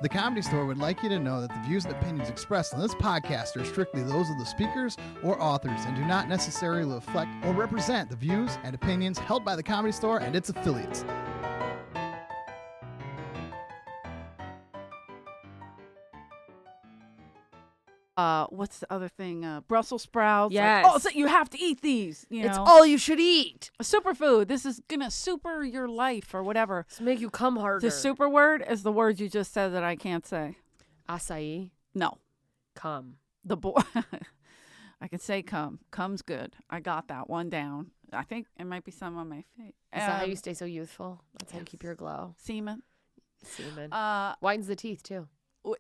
The Comedy Store would like you to know that the views and opinions expressed on this podcast are strictly those of the speakers or authors and do not necessarily reflect or represent the views and opinions held by the Comedy Store and its affiliates. What's the other thing? Brussels sprouts. Yes. Like, oh, so you have to eat these. It's all you should eat. A superfood. This is gonna super your life or whatever. To make you come harder. The super word is the word you just said that I can't say. Acai. No. Come. The boy. I can say come. Come's good. I got that one down. I think it might be some on my face. Is that how you stay so youthful? That's how you keep your glow. Semen. Whitens the teeth too.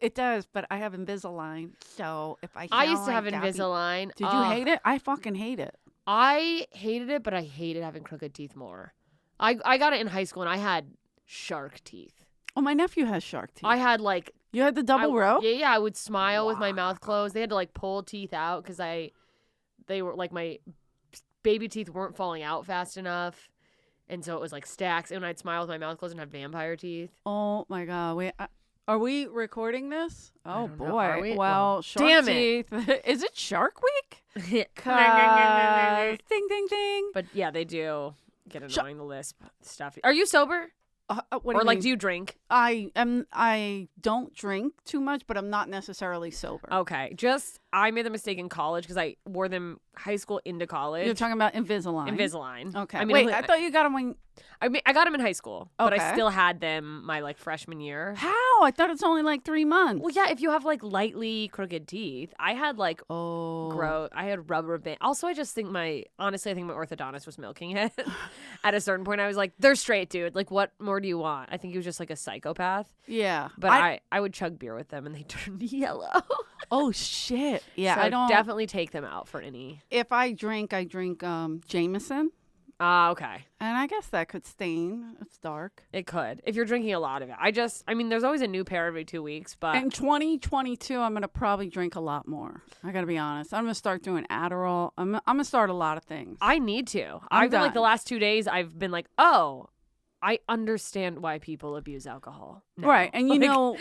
It does, but I have Invisalign, so if I used to have Invisalign. Did you hate it? I fucking hate it. I hated it, but I hated having crooked teeth more. I got it in high school, and I had shark teeth. Oh, my nephew has shark teeth. I had like... You had the double row? Yeah, I would smile with my mouth closed. They had to like pull teeth out because they were like my baby teeth weren't falling out fast enough. And so it was like stacks. And I'd smile with my mouth closed and have vampire teeth. Oh my God. Are we recording this? Oh boy. Know. Well, shark damn teeth. Is it Shark Week? Ding, ding, ding. But yeah, they do get annoying, the lisp stuff. Are you sober? Do you drink? I don't drink too much, but I'm not necessarily sober. Okay. I made the mistake in college because I wore them high school into college. You're talking about Invisalign. Invisalign. Okay. Wait, I thought you got them when... I got them in high school, but Okay. I still had them my like freshman year. How? I thought it's only like 3 months. Well, yeah, if you have like lightly crooked teeth. I had like Oh. I had rubber band. Also, I just think I think my orthodontist was milking it. At a certain point, I was like, they're straight, dude. Like, what more do you want? I think he was just like a psychopath. Yeah. But I would chug beer with them and they turned yellow. Oh, shit. Yeah, So I don't... definitely take them out for any. If I drink Jameson. Okay. And I guess that could stain. It's dark. It could. If you're drinking a lot of it. There's always a new pair every 2 weeks, but... In 2022, I'm going to probably drink a lot more. I got to be honest. I'm going to start doing Adderall. I'm going to start a lot of things. I need to. I've been like the last 2 days, I've been like, oh, I understand why people abuse alcohol now. Right. And well,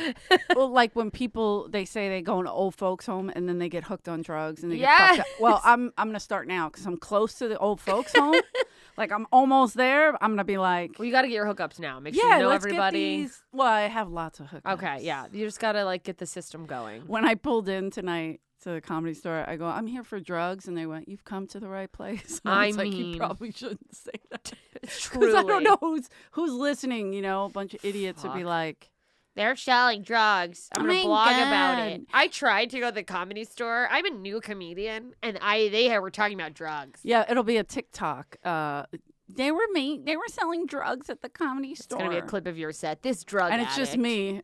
like when people, they say they go into old folks home and then they get hooked on drugs and they get fucked up. Well, I'm going to start now because I'm close to the old folks home. Like I'm almost there. I'm going to be like. Well, you got to get your hookups now. Make sure you know let's everybody. Get these. Well, I have lots of hookups. Okay. Yeah. You just got to like get the system going. When I pulled in tonight to the Comedy Store, I go, I'm here for drugs. And they went, you've come to the right place. And I was like, you probably shouldn't say that. Truly. I don't know who's listening, a bunch of idiots would be like, they're selling drugs. I'm going to blog about it. I tried to go to the Comedy Store. I'm a new comedian, and they were talking about drugs. Yeah, it'll be a TikTok. They were selling drugs at the Comedy Store. It's going to be a clip of your set. This drug and addict. it's just me.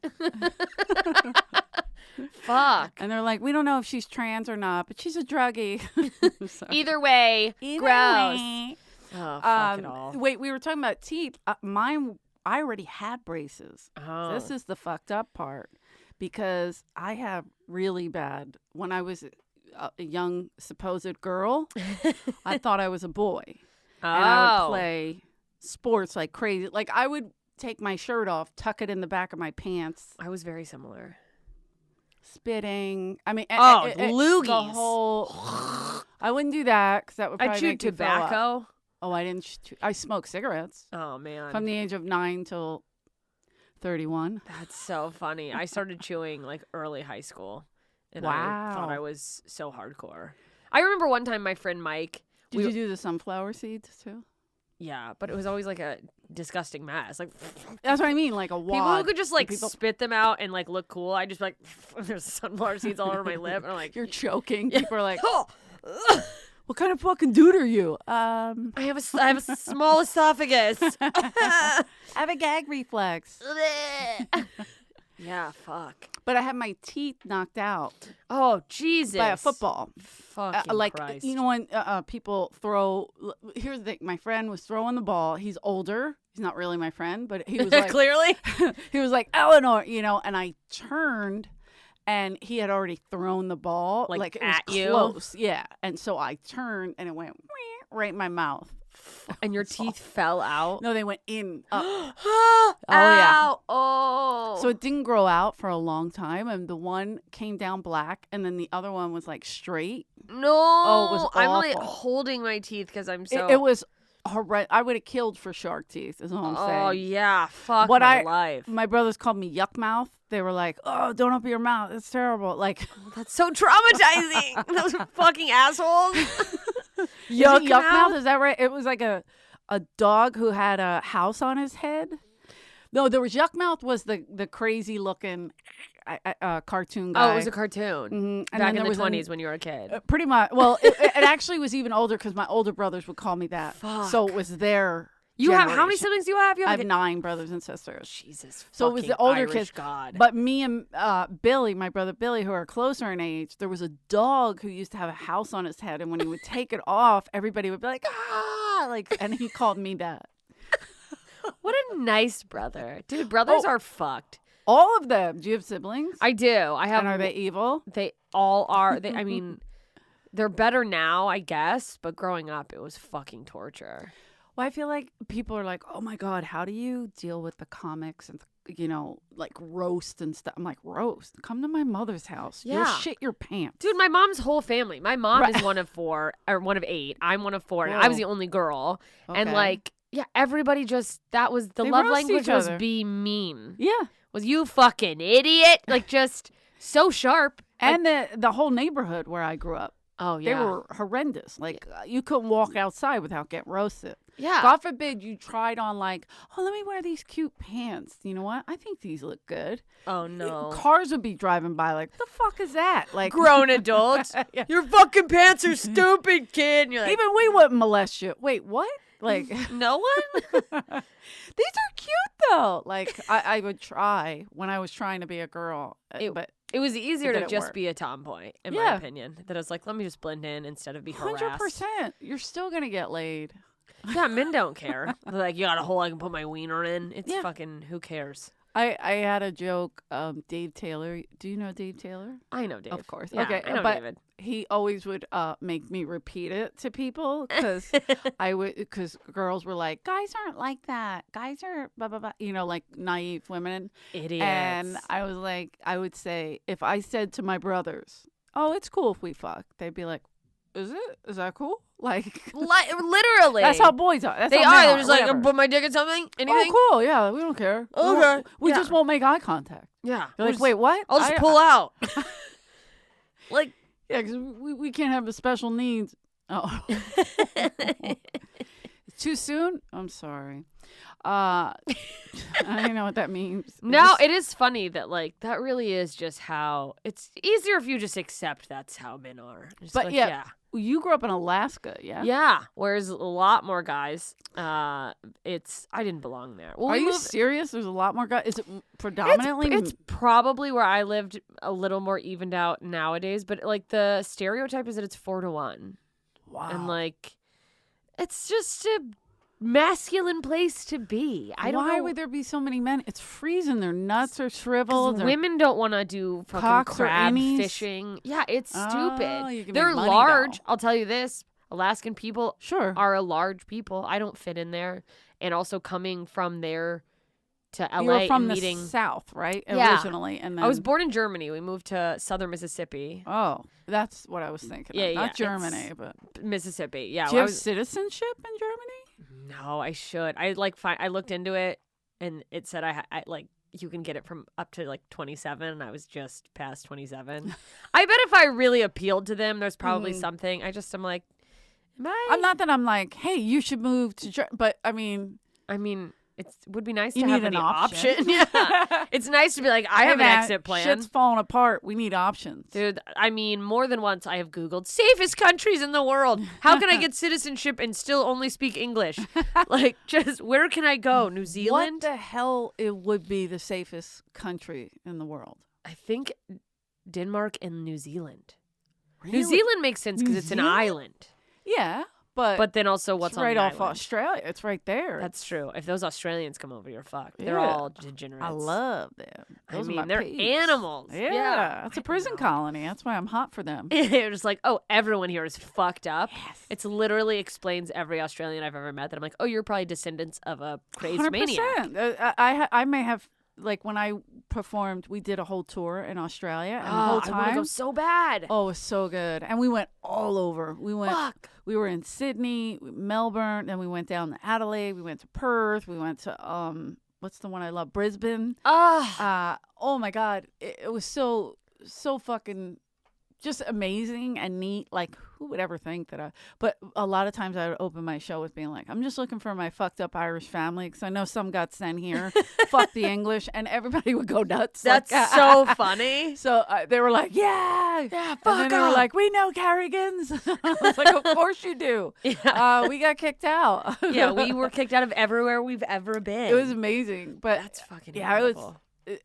Fuck. And they're like, we don't know if she's trans or not, but she's a druggie. Either way, gross. Way. Oh, fuck it all. Wait, we were talking about teeth. Mine, I already had braces. Oh. This is the fucked up part because I have really bad. When I was a young supposed girl, I thought I was a boy. Oh. And I would play sports like crazy. Like I would take my shirt off, tuck it in the back of my pants. I was very similar. Spitting. I mean, loogies. The whole. I wouldn't do that because that would probably I chewed make me throw up. tobacco. Oh, I didn't. I smoked cigarettes. Oh, man. From the age of 9 till 31. That's so funny. I started chewing like early high school. And Wow. I thought I was so hardcore. I remember one time my friend Mike. Did you do the sunflower seeds too? Yeah, but it was always like a disgusting mess. Like that's what I mean, like a wad. People who could just like spit them out and like look cool. I just like there's sunflower seeds all over my lip, and I'm like, you're choking. Yeah. People are like, oh. What kind of fucking dude are you? I have a small esophagus. I have a gag reflex. Yeah, fuck. But I had my teeth knocked out. Oh, Jesus. By a football. Fucking like, Christ. You know when people throw... Here's the thing. My friend was throwing the ball. He's older. He's not really my friend, but he was like... Clearly. He was like, Eleanor, and I turned... And he had already thrown the ball. Like it at was you? close. Yeah. And so I turned and it went right in my mouth. And your teeth fell out? No, they went in. Up. Oh, yeah. Oh. So it didn't grow out for a long time, and the one came down black, and then the other one was like straight. No. Oh, it was I'm like awful. holding my teeth because I'm so. It was horrendous. I would have killed for shark teeth, is all I'm saying. Oh, yeah. Fuck What my life. My brothers called me yuck mouth. They were like, "Oh, don't open your mouth. It's terrible." Like, That's so traumatizing. Those fucking assholes. yuck mouth. Is that right? It was like a dog who had a house on his head. No, there was yuck mouth. Was the crazy looking cartoon guy? Oh, it was a cartoon. Mm-hmm. Back in the 20s when you were a kid. Pretty much. Well, it actually was even older because my older brothers would call me that. Fuck. So it was their. You have how many generation. siblings do you have? You I have 9 brothers and sisters. Jesus. So it was the older Irish kids. God. But me and Billy, my brother Billy, who are closer in age, there was a dog who used to have a house on his head, and when he would take it off, everybody would be like, "Ah!" Like, and he called me that. What a nice brother, dude. Brothers are fucked. All of them. Do you have siblings? I do. I have. And are they evil? They all are. I mean, they're better now, I guess. But growing up, it was fucking torture. Well, I feel like people are like, "Oh my God, how do you deal with the comics and like roast and stuff?" I'm like, "Roast? Come to my mother's house. You'll Yeah. shit your pants." Dude, my mom's whole family. My mom Right. is one of 4 or one of 8. I'm one of 4, and I Whoa. was the only girl. And Okay. like, yeah, everybody just that was the They love roast language each was other. be mean. Yeah. Was you fucking idiot? Like just so sharp. And the whole neighborhood where I grew up, Oh they yeah. were horrendous. Like you couldn't walk outside without getting roasted. Yeah. God forbid you tried on like, "Oh, let me wear these cute pants. You know what? I think these look good." Oh no. Cars would be driving by like, "The fuck is that?" Like Grown adults. Yeah. Your fucking pants are stupid, kid. And you're like, Even we wouldn't molest you. Wait, what? Like no one? these are cute though. Like I would try when I was trying to be a girl, but It was easier to didn't just work. be a tomboy, in my Yeah. opinion. That I was like, let me just blend in instead of be harassed. 100%, you're still gonna get laid. Yeah, men don't care. They're like, you got a hole I can put my wiener in. It's Yeah. fucking, who cares? I had a joke. Dave Taylor. Do you know Dave Taylor? I know Dave. Of course. Yeah, Okay, I know but David. he always would make me repeat it to people because because girls were like, "Guys aren't like that. Guys are blah blah blah." You know, like naive women. Idiots. And I was like, I would say, if I said to my brothers, "Oh, it's cool if we fuck," they'd be like, "Is it? Is that cool?" Like, literally. that's how boys are. That's they how men are. They're just like, whatever. put my dick in something? Anything? "Oh, cool. Yeah, we don't care. Okay. We Yeah. just won't make eye contact." Yeah. You're like, "Wait, what?" I'll just pull out. Like, Yeah, because we can't have the special needs. Oh. Too soon? I'm sorry. I don't know what that means. no, it is funny that, like, that really is just how it's easier if you just accept that's how men are. Just But like, yeah. You grew up in Alaska, yeah? Yeah. Whereas a lot more guys, I didn't belong there. Well, Are we you moved- serious? There's a lot more guys. Is it predominantly? It's probably where I lived a little more evened out nowadays, but like the stereotype is that it's 4-1. wow. And like, it's just a masculine place to be. I don't know. Why would there be so many men? It's freezing. Their nuts are shriveled. Their Women don't want to do fucking cocks or crab innies? fishing. Yeah, it's Oh, stupid. you can They're make money, large. though. I'll tell you this. Alaskan people Sure. are a large people. I don't fit in there. And also coming from there to LA You were from and the meeting. South, right? Yeah. Originally. And then, I was born in Germany. We moved to southern Mississippi. Oh, that's what I was thinking. Yeah, of. yeah, Not it's- Germany, but. Mississippi. Yeah. Do you I have was- citizenship in Germany? No, I should. I looked into it and it said I like you can get it from up to like 27 and I was just past 27. I bet if I really appealed to them there's probably something. I'm like am I I'm not that I'm like, hey, you should move to Germany, but I mean, it would be nice You to have need an an option. Yeah. It's nice to be like I have hey, an man, exit plan. Shit's falling apart. We need options. Dude, I mean, more than once I have Googled safest countries in the world. How can I get citizenship and still only speak English? Like, just where can I go? New What Zealand? the hell it would be the safest country in the world? I think Denmark and New Zealand. Really? New Zealand makes sense because New it's an Zealand? island. Yeah, But then also what's it's on right the off island? Australia. It's right there. That's true. If those Australians come over, you're fucked. They're Yeah. all degenerates. I love them. Those are my they're peeps. animals. Yeah, it's a I prison know. colony. That's why I'm hot for them. You're just like, oh, everyone here is fucked up. Yes. It's literally explains every Australian I've ever met that I'm like, oh, you're probably descendants of a crazed maniac. 100%. I may have, like, when I performed, we did a whole tour in Australia, and the whole I want to time, go so bad. oh, it was so good. And we went all over. Fuck. We were in Sydney, Melbourne, then we went down to Adelaide, we went to Perth, we went to what's the one I love, Brisbane. Oh my God, it was so fucking just amazing and neat. Like, who would ever think that but a lot of times I would open my show with being like, I'm just looking for my fucked up Irish family, because I know some got sent here. Fuck the English, and everybody would go nuts. That's like, so funny. So they were like, yeah, fuck and then they were 'em. like, we know Carrigans. I was like, of course you do. Yeah. We got kicked out. Yeah, we were kicked out of everywhere we've ever been. It was amazing, but That's fucking yeah, incredible.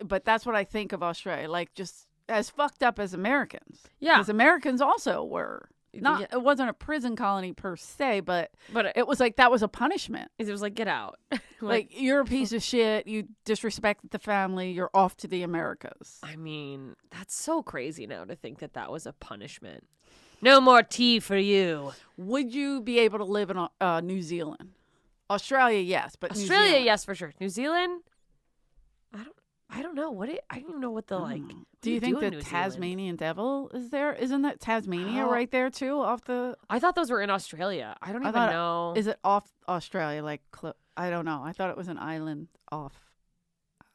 but that's what I think of Australia, like just as fucked up as Americans. Yeah. Because Americans also were. Not, Yeah. It wasn't a prison colony per se, but But it was like that was a punishment. it was like, get out. Like, you're a piece of shit. You disrespected the family. You're off to the Americas. I mean, that's so crazy now to think that that was a punishment. No more tea for you. Would you be able to live in New Zealand? Australia, yes, but New Australia, Zealand. yes, for sure. New Zealand, I don't know I don't even know what the like. Do you think in the New Zealand? Tasmanian devil is there? Isn't that Tasmania Oh. right there too? Off the I thought those were in Australia. I don't I even thought- know. Is it off Australia? Like, I don't know. I thought it was an island off.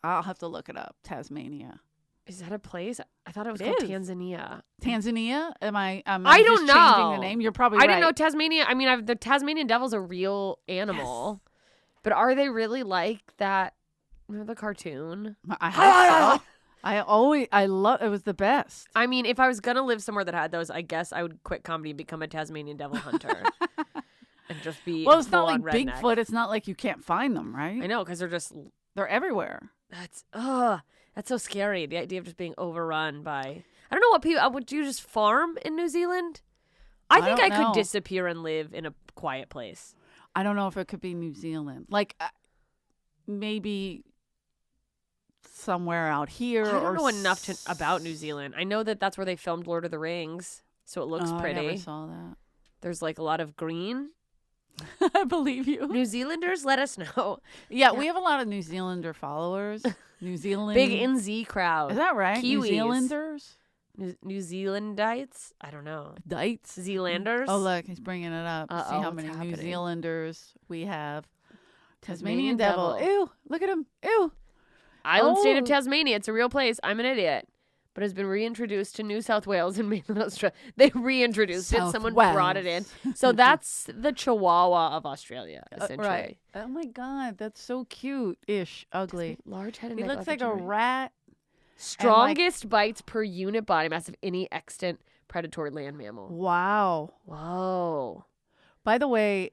I'll have to look it up. Tasmania. Is that a place? I thought it was It called is. Tanzania. Tanzania? Am I I don't just changing know. the name? You're probably I right. didn't know Tasmania. I mean, the Tasmanian devil's a real animal, but are they really like that? Remember the cartoon? I hope so. I love it. Was the best. I mean, if I was gonna live somewhere that had those, I guess I would quit comedy and become a Tasmanian devil hunter, and just be. Well, it's not like full-on redneck. Bigfoot. It's not like you can't find them, right? I know, because They're everywhere. that's so scary. The idea of just being overrun by. I don't know what people would you just farm in New Zealand. I think don't I could know. disappear and live in a quiet place. I don't know if it could be New Zealand. Like, maybe somewhere out here. I don't or know enough about New Zealand. I know that that's where they filmed Lord of the Rings, so it looks I pretty. never saw that. There's like a lot of green. I believe you. New Zealanders, let us know. Yeah, we have a lot of New Zealander followers. New Zealand. Big NZ crowd. Is that right? New Kiwis. Zealanders? New Zealandites? I don't know. Dites? Zealanders? Oh, look, he's bringing it up. See Uh-oh, how what's many New happening? Zealanders we have. Tasmanian Tasmanian devil. devil. Ew, look at him. Ew. Island state of Oh. Tasmania. It's a real place. I'm an idiot. But has been reintroduced to New South Wales and mainland Australia. They reintroduced it. South Someone brought it in. So that's the Chihuahua of Australia, essentially. Right. Oh my God, that's so cute-ish. Ugly. Large headed. He looks like a rat. Strongest bites per unit body mass of any extant predatory land mammal. Wow. Whoa. By the way,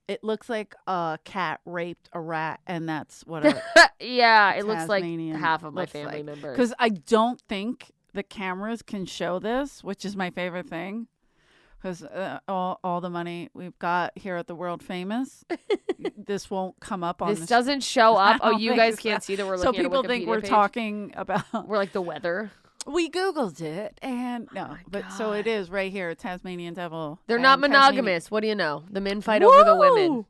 it looks like a cat raped a rat, and that's what a Yeah, it looks like Tasmanian half of my looks family like. members. Because I don't think the cameras can show this, which is my favorite thing. Because all the money we've got here at the World Famous, this won't come up on this this. doesn't show up. I Oh, don't you think guys so. can't see that we're So looking people at a think Wikipedia we're page. talking about. We're like the weather. We Googled it, and no, my but so it God. is right here, Tasmanian devil. They're and not monogamous. What do you know? The men fight over the women. Woo!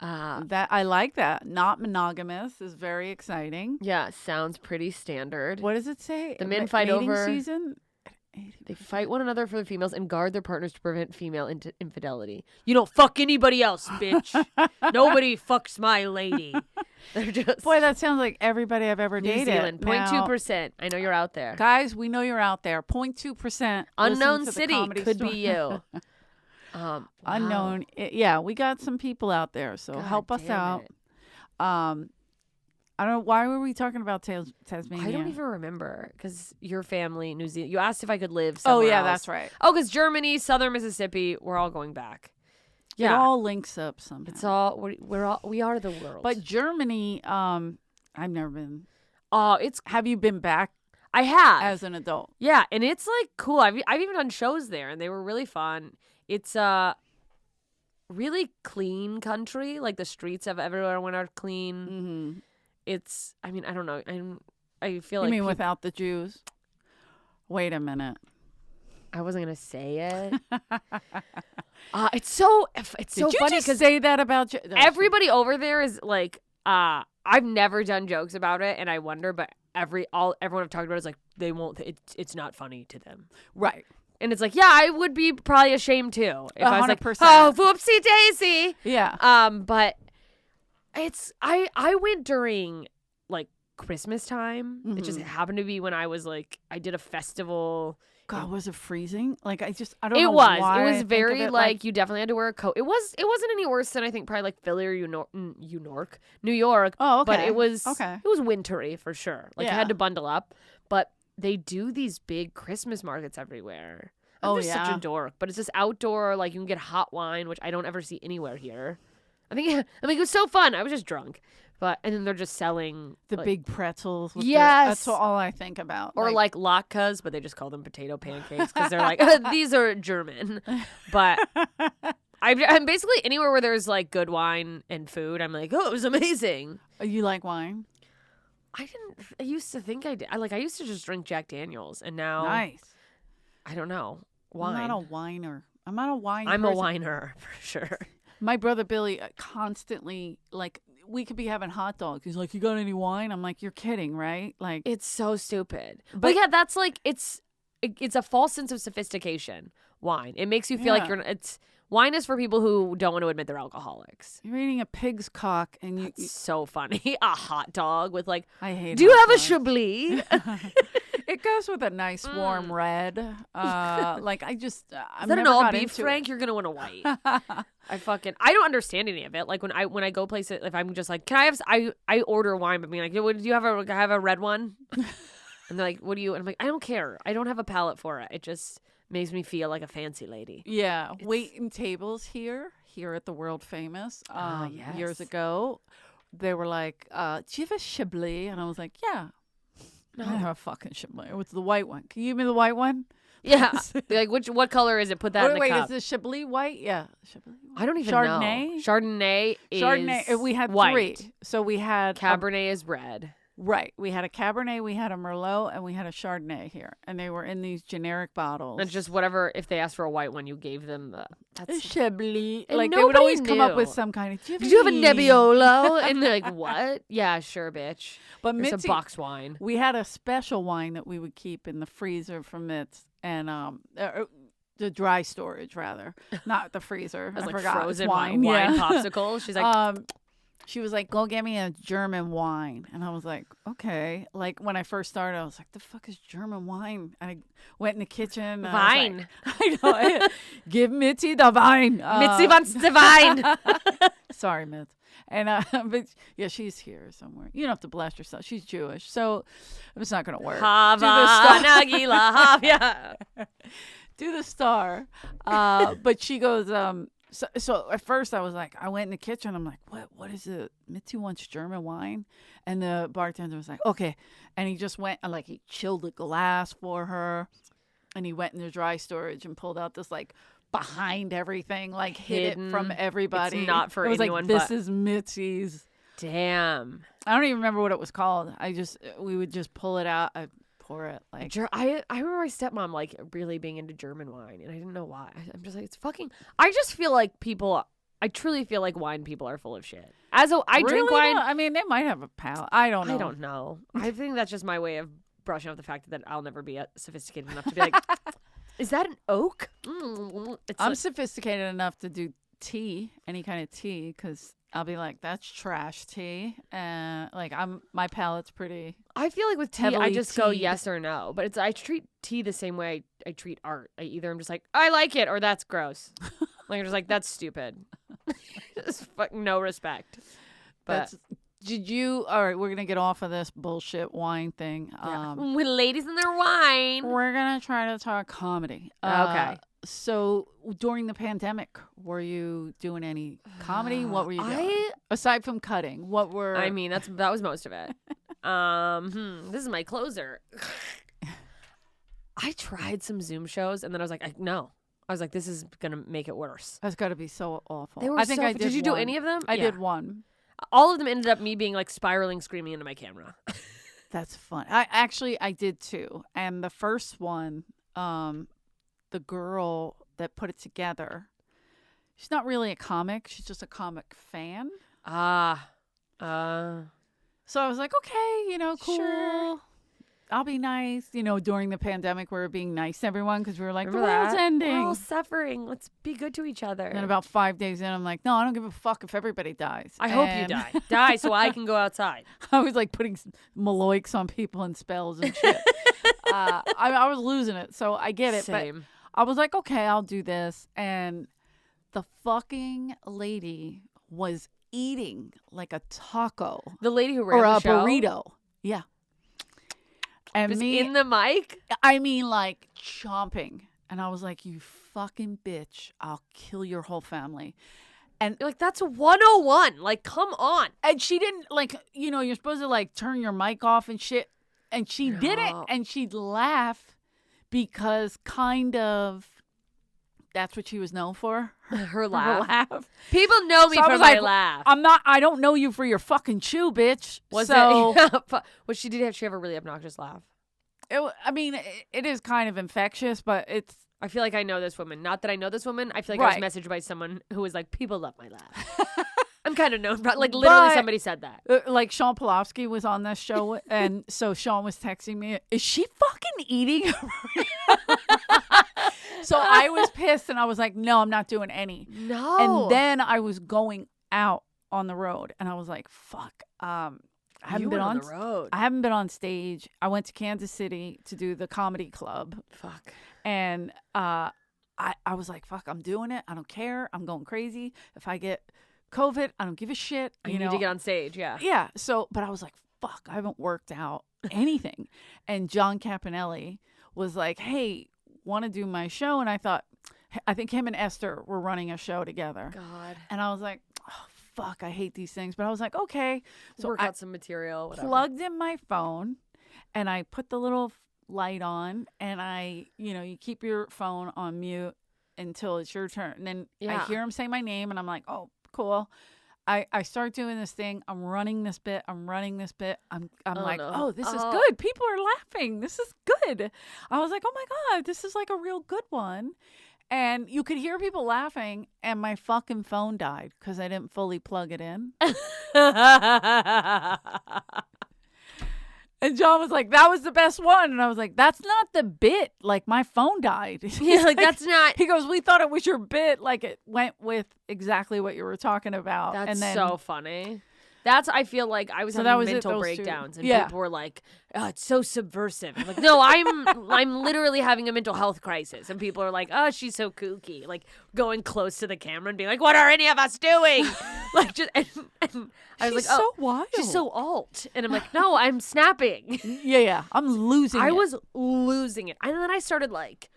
That I like that. Not monogamous is very exciting. Yeah, sounds pretty standard. What does it say? The men Ma- fight mating over- season. They fight one another for the females and guard their partners to prevent female infidelity. You don't fuck anybody else, bitch. Nobody fucks my lady. They're just Boy, that sounds like everybody I've ever New dated. Zealand, Now, 0.2%. I know you're out there. guys, we know you're out there. 0.2%. Unknown listen to the city Comedy could Store. be you. Wow. Unknown. Yeah, we got some people out there, so God help us damn out. it. I don't know, why were we talking about Tasmania? I don't even remember because your family, New Zealand. You asked if I could live Oh somewhere yeah, else. that's right. Oh, because Germany, Southern Mississippi, we're all going back. It Yeah, all links up somehow. it's all we are the world. But Germany, I've never been. oh, it's Have you been back I have as an adult? yeah, and it's like cool. I've even done shows there, and they were really fun. It's really clean country. Like the streets of everyone are clean. Mm-hmm. It's, I mean, I don't know. I feel You like mean without the Jews? Wait a minute. I wasn't gonna say it. It's so Did you funny just because say that about everybody over there is like, I've never done jokes about it, and I wonder, but everyone I've talked about is like they won't. It's not funny to them, right? And it's like, yeah, I would be probably ashamed too if I was like, 100%. oh, whoopsie daisy. Yeah. But it's I went during like Christmas time. Mm-hmm. It just happened to be when I was like, I did a festival. God, was it freezing? Like I don't It know was. why It I was think very of it like you definitely had to wear a coat. It wasn't any worse than I think probably like Philly or New York. Oh, okay. But it was okay. It was wintry for sure. Like Yeah. I had to bundle up. But they do these big Christmas markets everywhere. I'm just such a dork. But it's just outdoor. Like you can get hot wine, which I don't ever see anywhere here. I mean, it was so fun. I was just drunk. And then they're just selling the like, big pretzels. With yes, that's all I think about. Or like latkes, but they just call them potato pancakes because they're like these are German. But I'm basically anywhere where there's like good wine and food. I'm like, oh, it was amazing. You like wine? I used to think I did. I used to just drink Jack Daniels, and now Nice. I don't know wine. I'm not a whiner. I'm not a wine. I'm person. a whiner for sure. My brother Billy constantly like. We could be having hot dogs. He's like, "You got any wine?" I'm like, "You're kidding, right?" Like, It's so stupid. But yeah, that's like it's a false sense of sophistication. Wine. It makes you feel like wine is for people who don't want to admit they're alcoholics. you're eating a pig's cock, and It's so funny. A hot dog with like. I hate. Do you have hot a dogs. Chablis? It goes with a nice warm red. Like I just, Is that an all beef, Frank? You're gonna want a white. I don't understand any of it. Like when I go places, if I'm just like, can I have? I order wine, but being like, do you have a red one? And they're like, what do you? And I'm like, I don't care. I don't have a palate for it. It just makes me feel like a fancy lady. Yeah, waiting tables here at the world famous. Yes. Years ago, they were like, "Do you have a Chablis?" And I was like, "Yeah." No. I don't have a fucking Chablis. What's the white one? Can you give me the white one? Yeah. Like what color is it? Put that in the wait, cup. is the Chablis white? Yeah. Chablis white. I don't even Chardonnay? know. Chardonnay is Chardonnay. We had white. 3. So we had Cabernet is red. right. We had a Cabernet, we had a Merlot, and we had a Chardonnay here, and they were in these generic bottles. And just whatever. If they asked for a white one, you gave them the. That's Chablis. And Like they would always come up knew. with some kind of. Did you have a Nebbiolo? And they're like, what? Yeah, sure, bitch. But It's Mitzi, a box wine. we had a special wine that we would keep in the freezer from Mitz, and the dry storage rather, not the freezer. It was I like forgot. It's frozen wine. wine Yeah. popsicle. She's like, She was like, "Go get me a German wine," and I was like, "Okay." Like when I first started, I was like, "The fuck is German wine?" And I went in the kitchen. And wine. I know. Give Mitzi the wine. Mitzi wants the wine. Sorry, Mitz. And but yeah, she's here somewhere. You don't have to blast yourself. She's Jewish, so it's not gonna work. Hava Nagila Havia. Do the star. But she goes. So at first I was like, I went in the kitchen. I'm like, what is it? Mitzi wants German wine. And the bartender was like, okay. And he just went and like he chilled a glass for her. And he went in the dry storage and pulled out this like behind everything, like hid it from everybody. It's not for it was anyone like, this but- is Mitzi's. Damn. I don't even remember what it was called. We would just pull it out. I'd pour it like. I remember my stepmom like really being into German wine, and I didn't know why. I'm just like, it's fucking. I just feel like people. I truly feel like wine people are full of shit. I drink Really? wine. No, I mean, they might have a palate. I don't know. I don't know. I think that's just my way of brushing off the fact that I'll never be sophisticated enough to be like, is that an oak? I'm sophisticated enough to do tea, any kind of tea, because I'll be like, that's trash tea. Like my palate's pretty. I feel like with tea, I heavily just go tea'd. yes or no. But I treat tea the same way I treat art. I am just like, I like it, or that's gross. Like I'm just like, that's stupid. Just no respect. But all right, we're going to get off of this bullshit wine thing. with ladies and their wine. We're going to try to talk comedy. Okay. So during the pandemic, were you doing any comedy? What were you doing? Aside from cutting, what were... I mean, that was most of it. This is my closer. I tried some Zoom shows, and then I was like, no. I was like, this is gonna make it worse. That's got to be so awful. They were I think I did. Did you do one. any of them? I did one. All of them ended up me being like spiraling, screaming into my camera. That's fun. I did two. And the first one, the girl that put it together, she's not really a comic. She's just a comic fan. So I was like, okay, cool. Sure. I'll be nice. During the pandemic, we were being nice to everyone because we were like, Remember the world's that? ending. We're all suffering. Let's be good to each other. And then about 5 days in, I'm like, no, I don't give a fuck if everybody dies. I hope you die. Die so I can go outside. I was like putting maloics on people and spells and shit. I was losing it, so I get it. Same. But I was like, okay, I'll do this. And the fucking lady was eating like a taco. The lady who ran or the a show? burrito. Yeah. And Was me in the mic? I mean, like chomping. And I was like, you fucking bitch. I'll kill your whole family. And You're like, that's 101. Like, come on. And she didn't, like, you're supposed to, like, turn your mic off and shit. And she didn't. And she'd laugh because kind of that's what she was known for. Her laugh. Her laugh. People know me So I for was my like, laugh. I don't know you for your fucking chew, bitch. Was so, it? Was she have a really obnoxious laugh? it is kind of infectious, but it's. I feel like I know this woman. Not that I know this woman. I feel like I was messaged by someone who was like, people love my laugh. I'm kind of known. Like, literally somebody said that. Like, Sean Polofsky was on this show, and so Sean was texting me, is she fucking eating? So I was pissed, and I was like, no, I'm not doing any. No. And then I was going out on the road, and I was like, fuck. I haven't been on the road. I haven't been on stage. I went to Kansas City to do the comedy club. Fuck. And I was like, fuck, I'm doing it. I don't care. I'm going crazy. If I get COVID, I don't give a shit. I need to get on stage, yeah. Yeah. So, but I was like, fuck, I haven't worked out anything. And John Campanelli was like, hey, want to do my show? And I thought, I think him and Esther were running a show together. God. And I was like, oh, fuck, I hate these things. But I was like, okay. So work out some material, whatever. Plugged in my phone, and I put the little light on, and you keep your phone on mute until it's your turn. And then I hear him say my name, and I'm like, oh, cool. I start doing this thing. I'm running this bit. I'm like, no. oh, this is good. People are laughing. This is good. I was like, oh my God, this is like a real good one. And you could hear people laughing, and my fucking phone died because I didn't fully plug it in. And John was like, that was the best one. And I was like, that's not the bit. Like, my phone died. He's like, that's not. He goes, we thought it was your bit. Like, it went with exactly what you were talking about. That's and then, so funny. I feel like I was having mental breakdowns, and people were like, oh, it's so subversive. I'm like, no, I'm literally having a mental health crisis. And people are like, oh, she's so kooky. Like, going close to the camera and being like, what are any of us doing? Like, just, and I was she's like, oh, so wild. she's so alt. And I'm like, no, I'm snapping. Yeah. I'm losing it. I was losing it. And then I started like,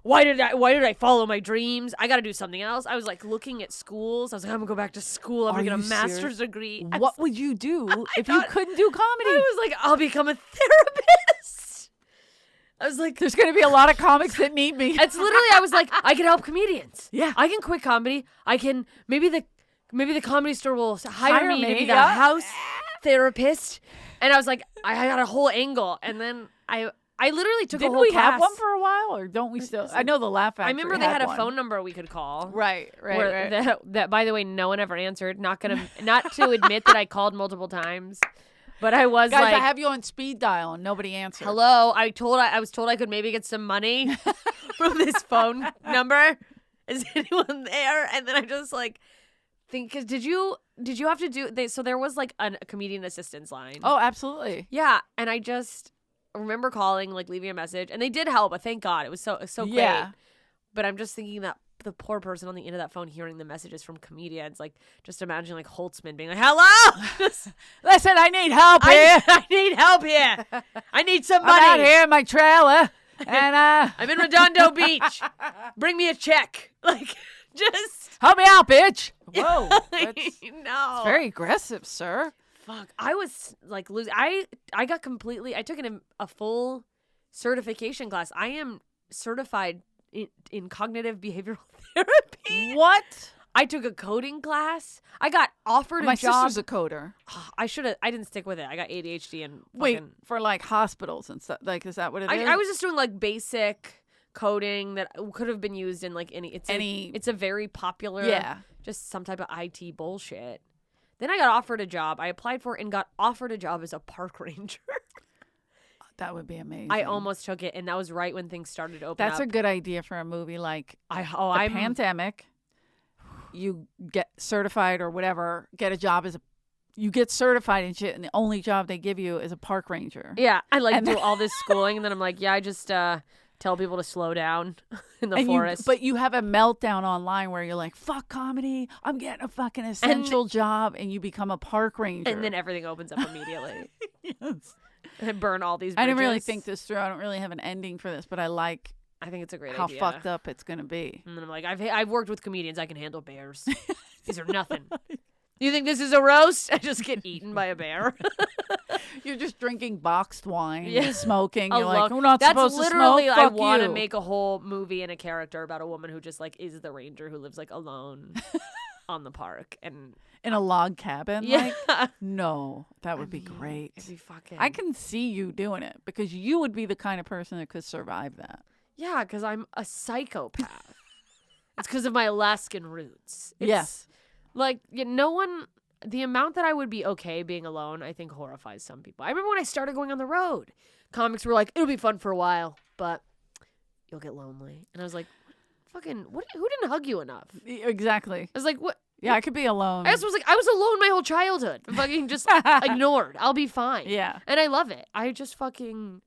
why did I follow my dreams? I got to do something else. I was like looking at schools. I was like, I'm going to go back to school. I'm going to get a master's degree. What would you do if you couldn't do comedy? I was like, I'll become a therapist. I was like, there's going to be a lot of comics that need me. It's literally, I was like, I can help comedians. Yeah. I can quit comedy. I can, maybe the Comedy Store will hire me to be the yeah. house therapist. And I was like, I got a whole angle. And then I literally took a whole we class. have one for a while, or don't we still? I know the Laugh Factory. I remember they had one. a phone number we could call. Right. That, by the way, no one ever answered. Not to admit that I called multiple times, but I was guys, like, I have you on speed dial and nobody answered. hello. I was told I could maybe get some money from this phone number. Is anyone there? And then I just like think, cause did you have to do? So there was like a comedian assistance line. Oh, absolutely. Yeah, and I just remember calling, like leaving a message, and they did help, but thank God it was so great. Yeah. But I'm just thinking that the poor person on the end of that phone hearing the messages from comedians, like just imagine like Holtzman being like, hello, listen, I need help here. I need help here. I need some money. I'm out here in my trailer, and I'm in Redondo Beach. Bring me a check. Like, just help me out, bitch. Whoa, that's no, very aggressive, sir. Fuck, I was like losing. I got completely. I took a full certification class. I am certified in cognitive behavioral therapy. What? I took a coding class. I got offered My a job. sister's a coder. I didn't stick with it. I got ADHD and Wait, for like hospitals and stuff. Like, is that what it is? I was just doing like basic coding that could have been used in like any. It's a very popular. Just some type of IT bullshit. Then I got offered a job. I applied for it and got offered a job as a park ranger. That would be amazing. I almost took it, and that was right when things started to open up. That's a good idea for a movie like I'm Pandemic. You get certified or whatever, get a job you get certified and shit, and the only job they give you is a park ranger. Yeah, I do all this schooling, and then I'm like, I just tell people to slow down in the forest. But you have a meltdown online where you're like, fuck comedy, I'm getting a fucking essential job, and you become a park ranger. And then everything opens up immediately. Yes. And burn all these bridges. I didn't really think this through. I don't really have an ending for this, but I think it's a great how idea. fucked up it's going to be. And then I'm like, I've worked with comedians. I can handle bears. These are nothing. You think this is a roast? I just get eaten by a bear. You're just drinking boxed wine and smoking. You're like, we're not That's supposed to smoke. literally, I want to you. make a whole movie and a character about a woman who just like is the ranger who lives like alone on the park and in a log cabin. Yeah. Like, no, that would be great. It'd be fucking. I can see you doing it because you would be the kind of person that could survive that. Yeah, because I'm a psychopath. It's because of my Alaskan roots. Yes. Like, the amount that I would be okay being alone, I think horrifies some people. I remember when I started going on the road, comics were like, it'll be fun for a while, but you'll get lonely. And I was like, who didn't hug you enough? Exactly. I was like, what? Yeah, I could be alone. I was alone my whole childhood. Fucking just ignored. I'll be fine. Yeah. And I love it. I just fucking...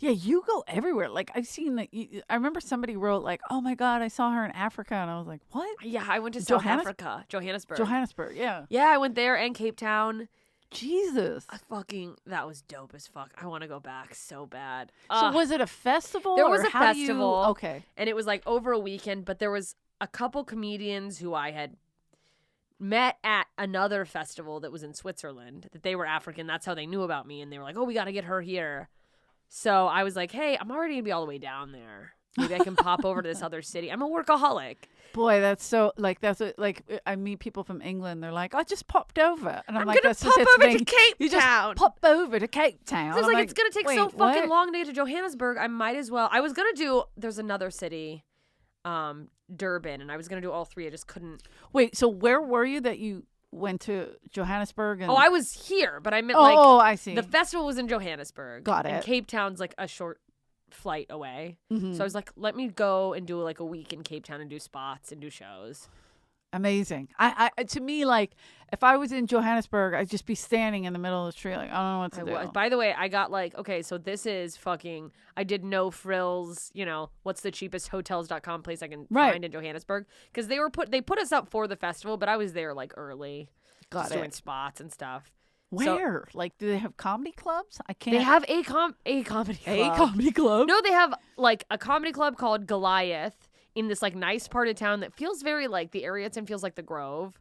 Yeah, you go everywhere. Like, I've seen that. I remember somebody wrote, like, oh my God, I saw her in Africa. And I was like, what? Yeah, I went to South Africa. Johannesburg, yeah. Yeah, I went there and Cape Town. Jesus. That was dope as fuck. I want to go back so bad. So was it a festival? There was a festival. Okay. And it was like over a weekend, but there was a couple comedians who I had met at another festival that was in Switzerland, that they were African. That's how they knew about me. And they were like, oh, we got to get her here. So I was like, hey, I'm already going to be all the way down there. Maybe I can pop over to this other city. I'm a workaholic. Boy, that's so, like, I meet people from England. They're like, I just popped over. And I'm like, going that's to pop just over thing. to Cape You Town. just pop over to Cape Town. So it's like, it's going to take so fucking what? long to get to Johannesburg. I might as well. I was going to do, there's another city, Durban, and I was going to do all three. I just couldn't. Wait, so where were you that you went to Johannesburg? And... Oh, I was here, but I meant I see. The festival was in Johannesburg. Got it. And Cape Town's like a short flight away. Mm-hmm. So I was like, let me go and do like a week in Cape Town and do spots and do shows. Amazing. I to me, like, if I was in Johannesburg, I'd just be standing in the middle of the street, like, I don't know what to do. By the way, I got like, okay, so this is fucking, I did no frills, what's the cheapest hotels.com place I can find in Johannesburg? Because they put us up for the festival, but I was there like early. Got it. Doing spots and stuff. Where? Like, do they have comedy clubs? I can't. They have a comedy club. A comedy club? No, they have like a comedy club called Goliath in this like nice part of town that feels very like the area it's in feels like the Grove.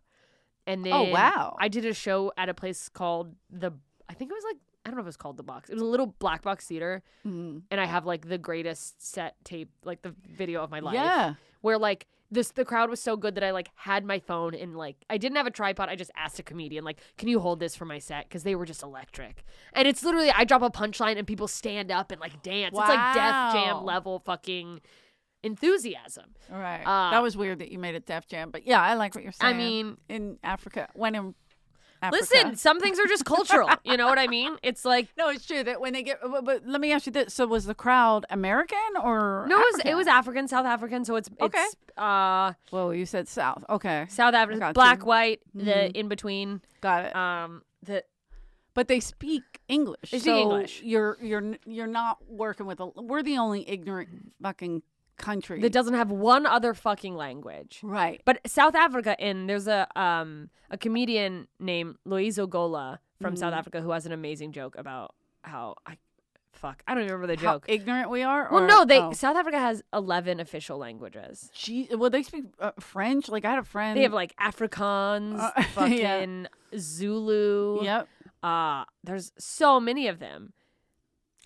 And then wow. I did a show at a place called I think it was like, I don't know if it was called The Box. It was a little black box theater. Mm-hmm. And I have like the greatest set tape, like the video of my life. Yeah. Where like the crowd was so good that I like had my phone and like I didn't have a tripod. I just asked a comedian like, can you hold this for my set? Because they were just electric. And it's literally I drop a punchline and people stand up and like dance. Wow. It's like Def Jam level fucking enthusiasm. All right. That was weird that you made it Def Jam, but yeah, I like what you're saying. I mean, in Africa, when in Africa. Listen, some things are just cultural. You know what I mean? It's like no, it's true that when they get. But let me ask you this: so was the crowd American or no? African? It was African, South African. So it's okay. It's, well, you said South. Okay. South African, black, white, the in between. Got it. But they speak English. They speak English. You're not working with we're the only ignorant fucking country that doesn't have one other fucking language. Right. But South Africa, and there's a comedian named Loizo Gola from South Africa who has an amazing joke about how I don't even remember the joke. How ignorant we are? Well, no, South Africa has 11 official languages. Well, they speak French. Like I had a friend. They have like Afrikaans, fucking Zulu. Yep. There's so many of them.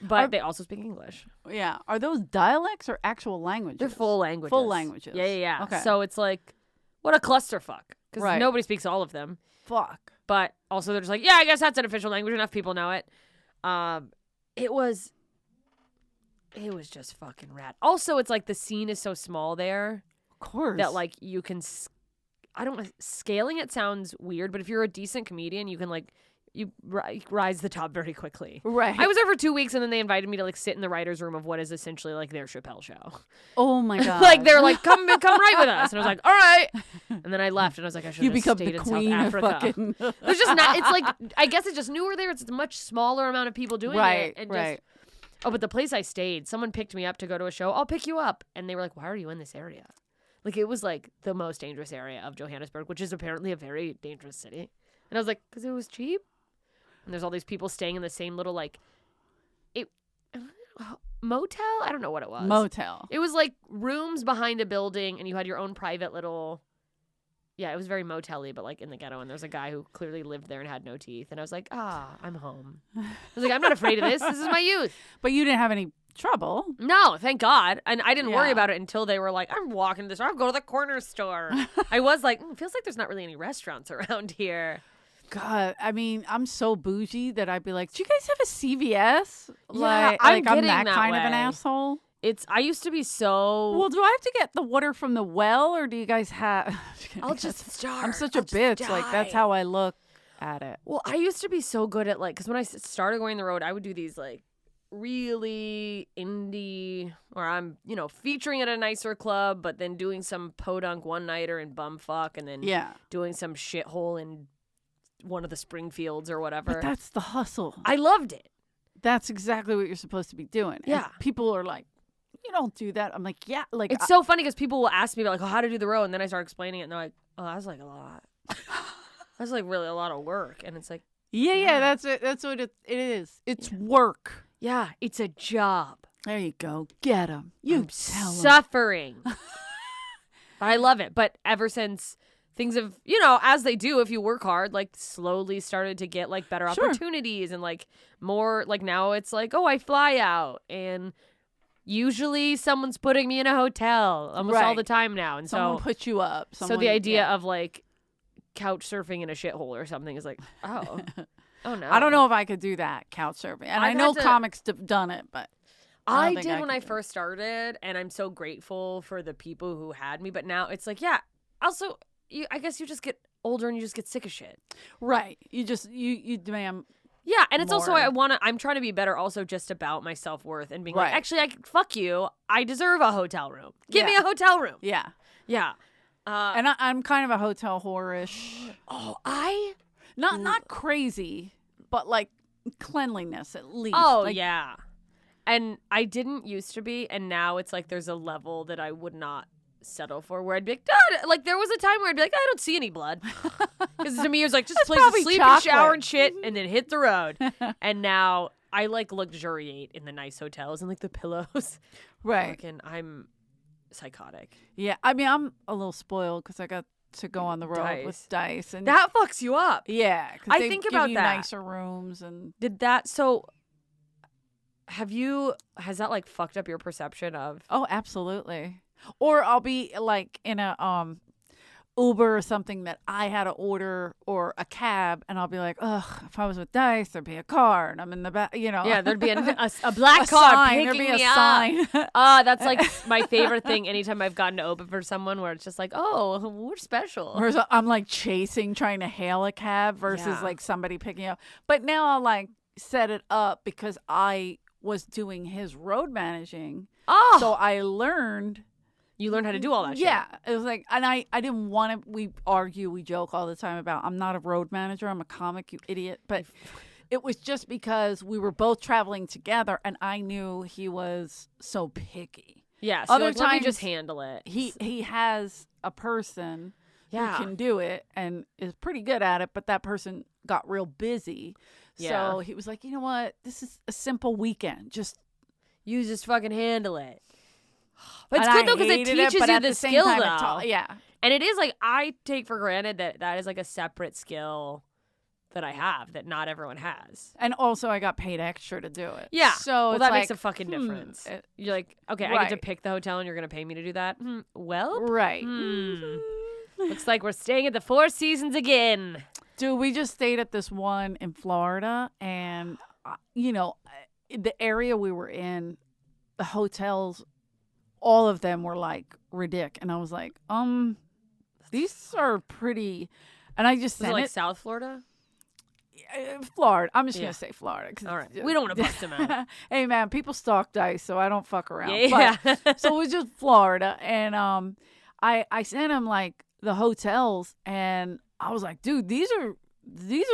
But they also speak English. Yeah. Are those dialects or actual languages? They're full languages. Full languages. Yeah. Okay. So it's like, what a clusterfuck. Because nobody speaks all of them. Fuck. But also they're just like, yeah, I guess that's an official language. Enough people know it. It was just fucking rad. Also, it's like the scene is so small there. Of course. That like you can, scaling it sounds weird, but if you're a decent comedian, you can like, you rise the top very quickly. Right. I was there for 2 weeks, and then they invited me to like sit in the writer's room of what is essentially like their Chappelle show. Oh my God. Like they're like, come write with us, and I was like, all right. And then I left, and I was like, I should have become stayed the in queen South of Africa. fucking. There's just not. It's like I guess it's just newer there. It's a much smaller amount of people doing it. And right. Oh, but the place I stayed, someone picked me up to go to a show. I'll pick you up, and they were like, why are you in this area? Like it was like the most dangerous area of Johannesburg, which is apparently a very dangerous city. And I was like, because it was cheap. And there's all these people staying in the same little like, motel. I don't know what it was. Motel. It was like rooms behind a building, and you had your own private little. Yeah, it was very motel-y, but like in the ghetto. And there's a guy who clearly lived there and had no teeth. And I was like, I'm home. I was like, I'm not afraid of this. This is my youth. But you didn't have any trouble. No, thank God. And I didn't worry about it until they were like, I'm walking to this. I'll go to the corner store. I was like, feels like there's not really any restaurants around here. God, I mean, I'm so bougie that I'd be like, do you guys have a CVS? Yeah, I'm getting that that kind way. of an asshole. I used to be so. Well, do I have to get the water from the well, or do you guys have? I'll just starve. I'm such a bitch. Like that's how I look at it. Well, I used to be so good at like, because when I started going the road, I would do these like really indie, or I'm featuring at a nicer club, but then doing some podunk one nighter in bumfuck, and then doing some shithole in one of the Springfields or whatever. But that's the hustle. I loved it. That's exactly what you're supposed to be doing. Yeah. And people are like, you don't do that. I'm like, yeah. Like it's so funny because people will ask me about like, how to do the road, and then I start explaining it, and they're like, oh, that's like a lot. That's like really a lot of work, and it's like, yeah. That's it. That's what it is. It's work. Yeah, it's a job. There you go. Get them. You tell 'em. Suffering. But I love it. But ever since things have, as they do if you work hard, like slowly started to get like better opportunities and like more, like now it's like, oh, I fly out and usually someone's putting me in a hotel almost all the time now. And someone put you up. So the idea of like couch surfing in a shithole or something is like, oh no. I don't know if I could do that, couch surfing. And I know comics have done it, but I did when I first started, and I'm so grateful for the people who had me. But now it's like, also, I guess you just get older and you just get sick of shit. Right. You just, you demand. Yeah, and it's more. also, I'm trying to be better also just about my self-worth and being like, actually, fuck you. I deserve a hotel room. Give me a hotel room. Yeah. Yeah. And I'm kind of a hotel whorish. Oh, Not crazy, but like cleanliness at least. Oh, like, yeah. And I didn't used to be, and now it's like there's a level that I would not settle for where I'd be like, like there was a time where I'd be like, I don't see any blood. Because to me it was like, just a place to sleep and shower and shit and then hit the road. And now I like luxuriate in the nice hotels and like the pillows. Right. And I'm psychotic. Yeah. I mean, I'm a little spoiled because I got to go on the road with Dice. And that fucks you up. Yeah. I think about you that. Nicer rooms and. So has that like fucked up your perception of? Oh, absolutely. Or I'll be like in a Uber or something that I had to order, or a cab, and I'll be like, ugh, if I was with Dice, there'd be a car, and I'm in the back, Yeah, there'd be a black car sign. picking There'd be me a up. sign. That's like my favorite thing anytime I've gotten to open for someone where it's just like, oh, we're special. Whereas I'm like trying to hail a cab versus like somebody picking up. But now I'll like set it up because I was doing his road managing. Oh. So I learned. You learned how to do all that shit. Yeah. It was like, and I didn't want to, we argue, we joke all the time about, I'm not a road manager, I'm a comic, you idiot. But it was just because we were both traveling together and I knew he was so picky. Yeah. So Other like, times, let me just handle it. He has a person who Yeah. can do it and is pretty good at it, but that person got real busy. Yeah. So he was like, you know what? This is a simple weekend. You just fucking handle it. But it's And good I though because it hated teaches but you at the same skill time, though. yeah. And it is like, I take for granted that is like a separate skill that I have that not everyone has. And also, I got paid extra to do it. Yeah. So well, it's that like, makes a fucking difference. You're like, okay, I get to Right. pick the hotel and you're going to pay me to do that? Well, Right. looks like we're staying at the Four Seasons again. Dude, we just stayed at this one in Florida, and, the area we were in, the hotels, all of them were like ridiculous. And I was like, these are pretty. And I just Was it sent like it. South Florida? Florida. I'm just Yeah. going to say Florida. All right. We don't want to bust them out. Hey, man, people stalk Dice, so I don't fuck around. Yeah. But, so it was just Florida. And I sent him, like, the hotels, and I was like, dude, these are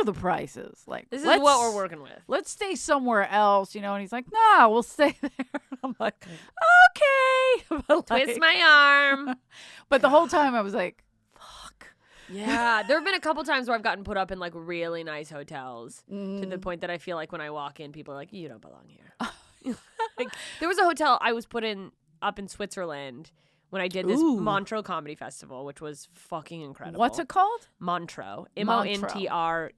the prices. Like, This is what we're working with. Let's stay somewhere else, and he's like, nah, we'll stay there. I'm like, okay. But Twist my arm. But the whole time I was like, fuck. Yeah, there have been a couple times where I've gotten put up in like really nice hotels to the point that I feel like when I walk in, people are like, you don't belong here. Like, there was a hotel I was put in up in Switzerland when I did this Ooh. Montreux Comedy Festival, which was fucking incredible. What's it called? Montreux. Montreux. Montreux.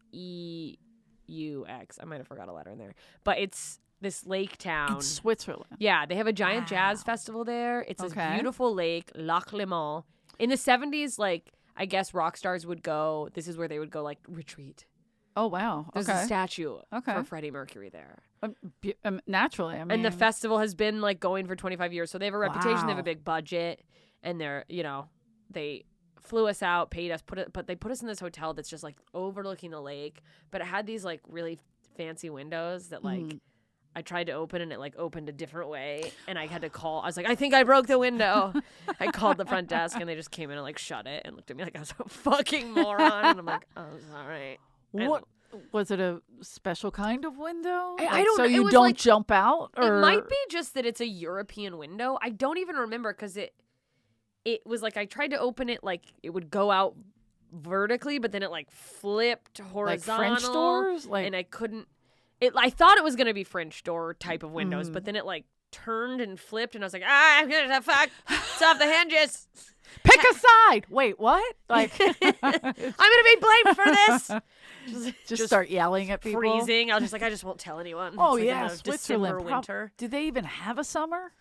I might have forgot a letter in there. But it's this lake town. In Switzerland. Yeah, they have a giant jazz festival there. It's this Okay. beautiful lake, Lac Léman. In the 70s, like, I guess rock stars would go. This is where they would go, like, retreat. Oh, wow. There's okay. a statue Okay. for Freddie Mercury there. Naturally. I mean, And the festival has been, like, going for 25 years. So they have a reputation. They have Wow. a big budget. And they're, they flew us out, paid us, but they put us in this hotel that's just, like, overlooking the lake. But it had these, like, really fancy windows that, like, I tried to open and it like opened a different way, and I had to call. I was like, I think I broke the window. I called the front desk and they just came in and like shut it and looked at me like I was a fucking moron. And I'm like, oh, sorry. What was it? A special kind of window? I don't So know. It you was don't like- jump out, or It might be just that it's a European window. I don't even remember because it was like I tried to open it like it would go out vertically, but then it like flipped like horizontal. French doors, like And I couldn't. I thought it was gonna be French door type of windows, but then it like turned and flipped, and I was like, I'm gonna fuck. It's off the hinges. pick a side. Wait, what? Like, I'm gonna be blamed for this. just start yelling at people. Freezing. I just won't tell anyone. Oh, It's like yeah, in a Switzerland. December winter. Do they even have a summer?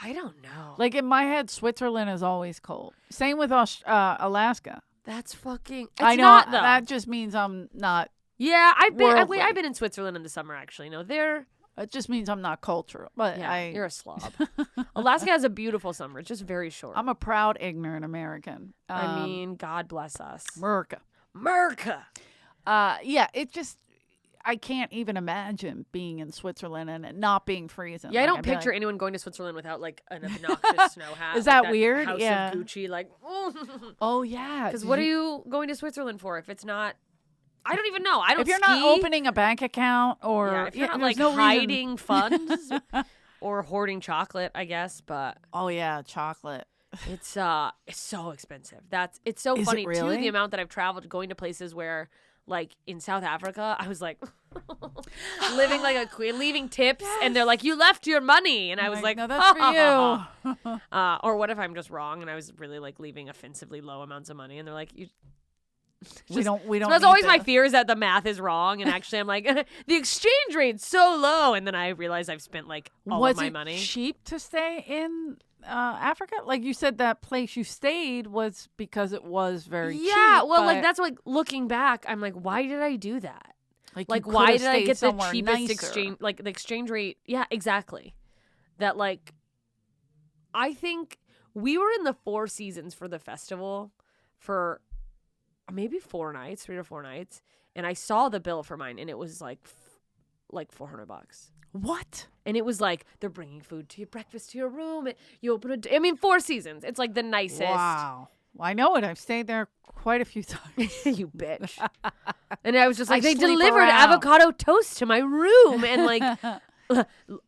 I don't know. Like in my head, Switzerland is always cold. Same with Alaska. That's fucking. It's I know not, though. that just means I'm not. Yeah, I've Worldly. been in Switzerland in the summer actually. No, they're It just means I'm not cultural. But you're a slob. Alaska has a beautiful summer. It's just very short. I'm a proud, ignorant American. I mean, God bless us. America. Yeah, it just. I can't even imagine being in Switzerland and it not being freezing. Yeah, I Like, don't I'd be picture like, anyone going to Switzerland without like an obnoxious snow hat. Is like that weird? House Yeah. of Gucci, like. Oh yeah. Because Did what are you going to Switzerland for if it's not? I don't even know. I don't. If you're ski. not opening a bank account or Yeah, if you're not there's like no reason- hiding funds or hoarding chocolate, I guess. But Oh yeah, chocolate. it's so expensive. It's so Is it funny too. really? The amount that I've traveled going to places where, like in South Africa, I was like living like a queen, leaving tips, and they're like, "You left your money," and I was like, no, that's for you. Or what if I'm just wrong and I was really like leaving offensively low amounts of money, and they're like, "You." We don't. So that's need always my this. fear is that the math is wrong, and actually I'm like, the exchange rate's so low, and then I realize I've spent like all Was of my it money. cheap to stay in Africa? Like you said, that place you stayed was because it was very cheap. Yeah, well, like but, that's like looking back, I'm like, why did I do that? like Like, you why could've did I stayed get the somewhere cheapest nicer. exchange? Like the exchange rate? Yeah, exactly. That like, I think we were in the Four Seasons for the festival for maybe 4 nights, 3 or 4 nights, and I saw the bill for mine, and it was like $400. What? And it was like, they're bringing food to your breakfast to your room. You open I mean, Four Seasons. It's like the nicest. Wow. Well, I know it. I've stayed there quite a few times. You bitch. And I was just like, I they sleep delivered around. avocado toast to my room. And like,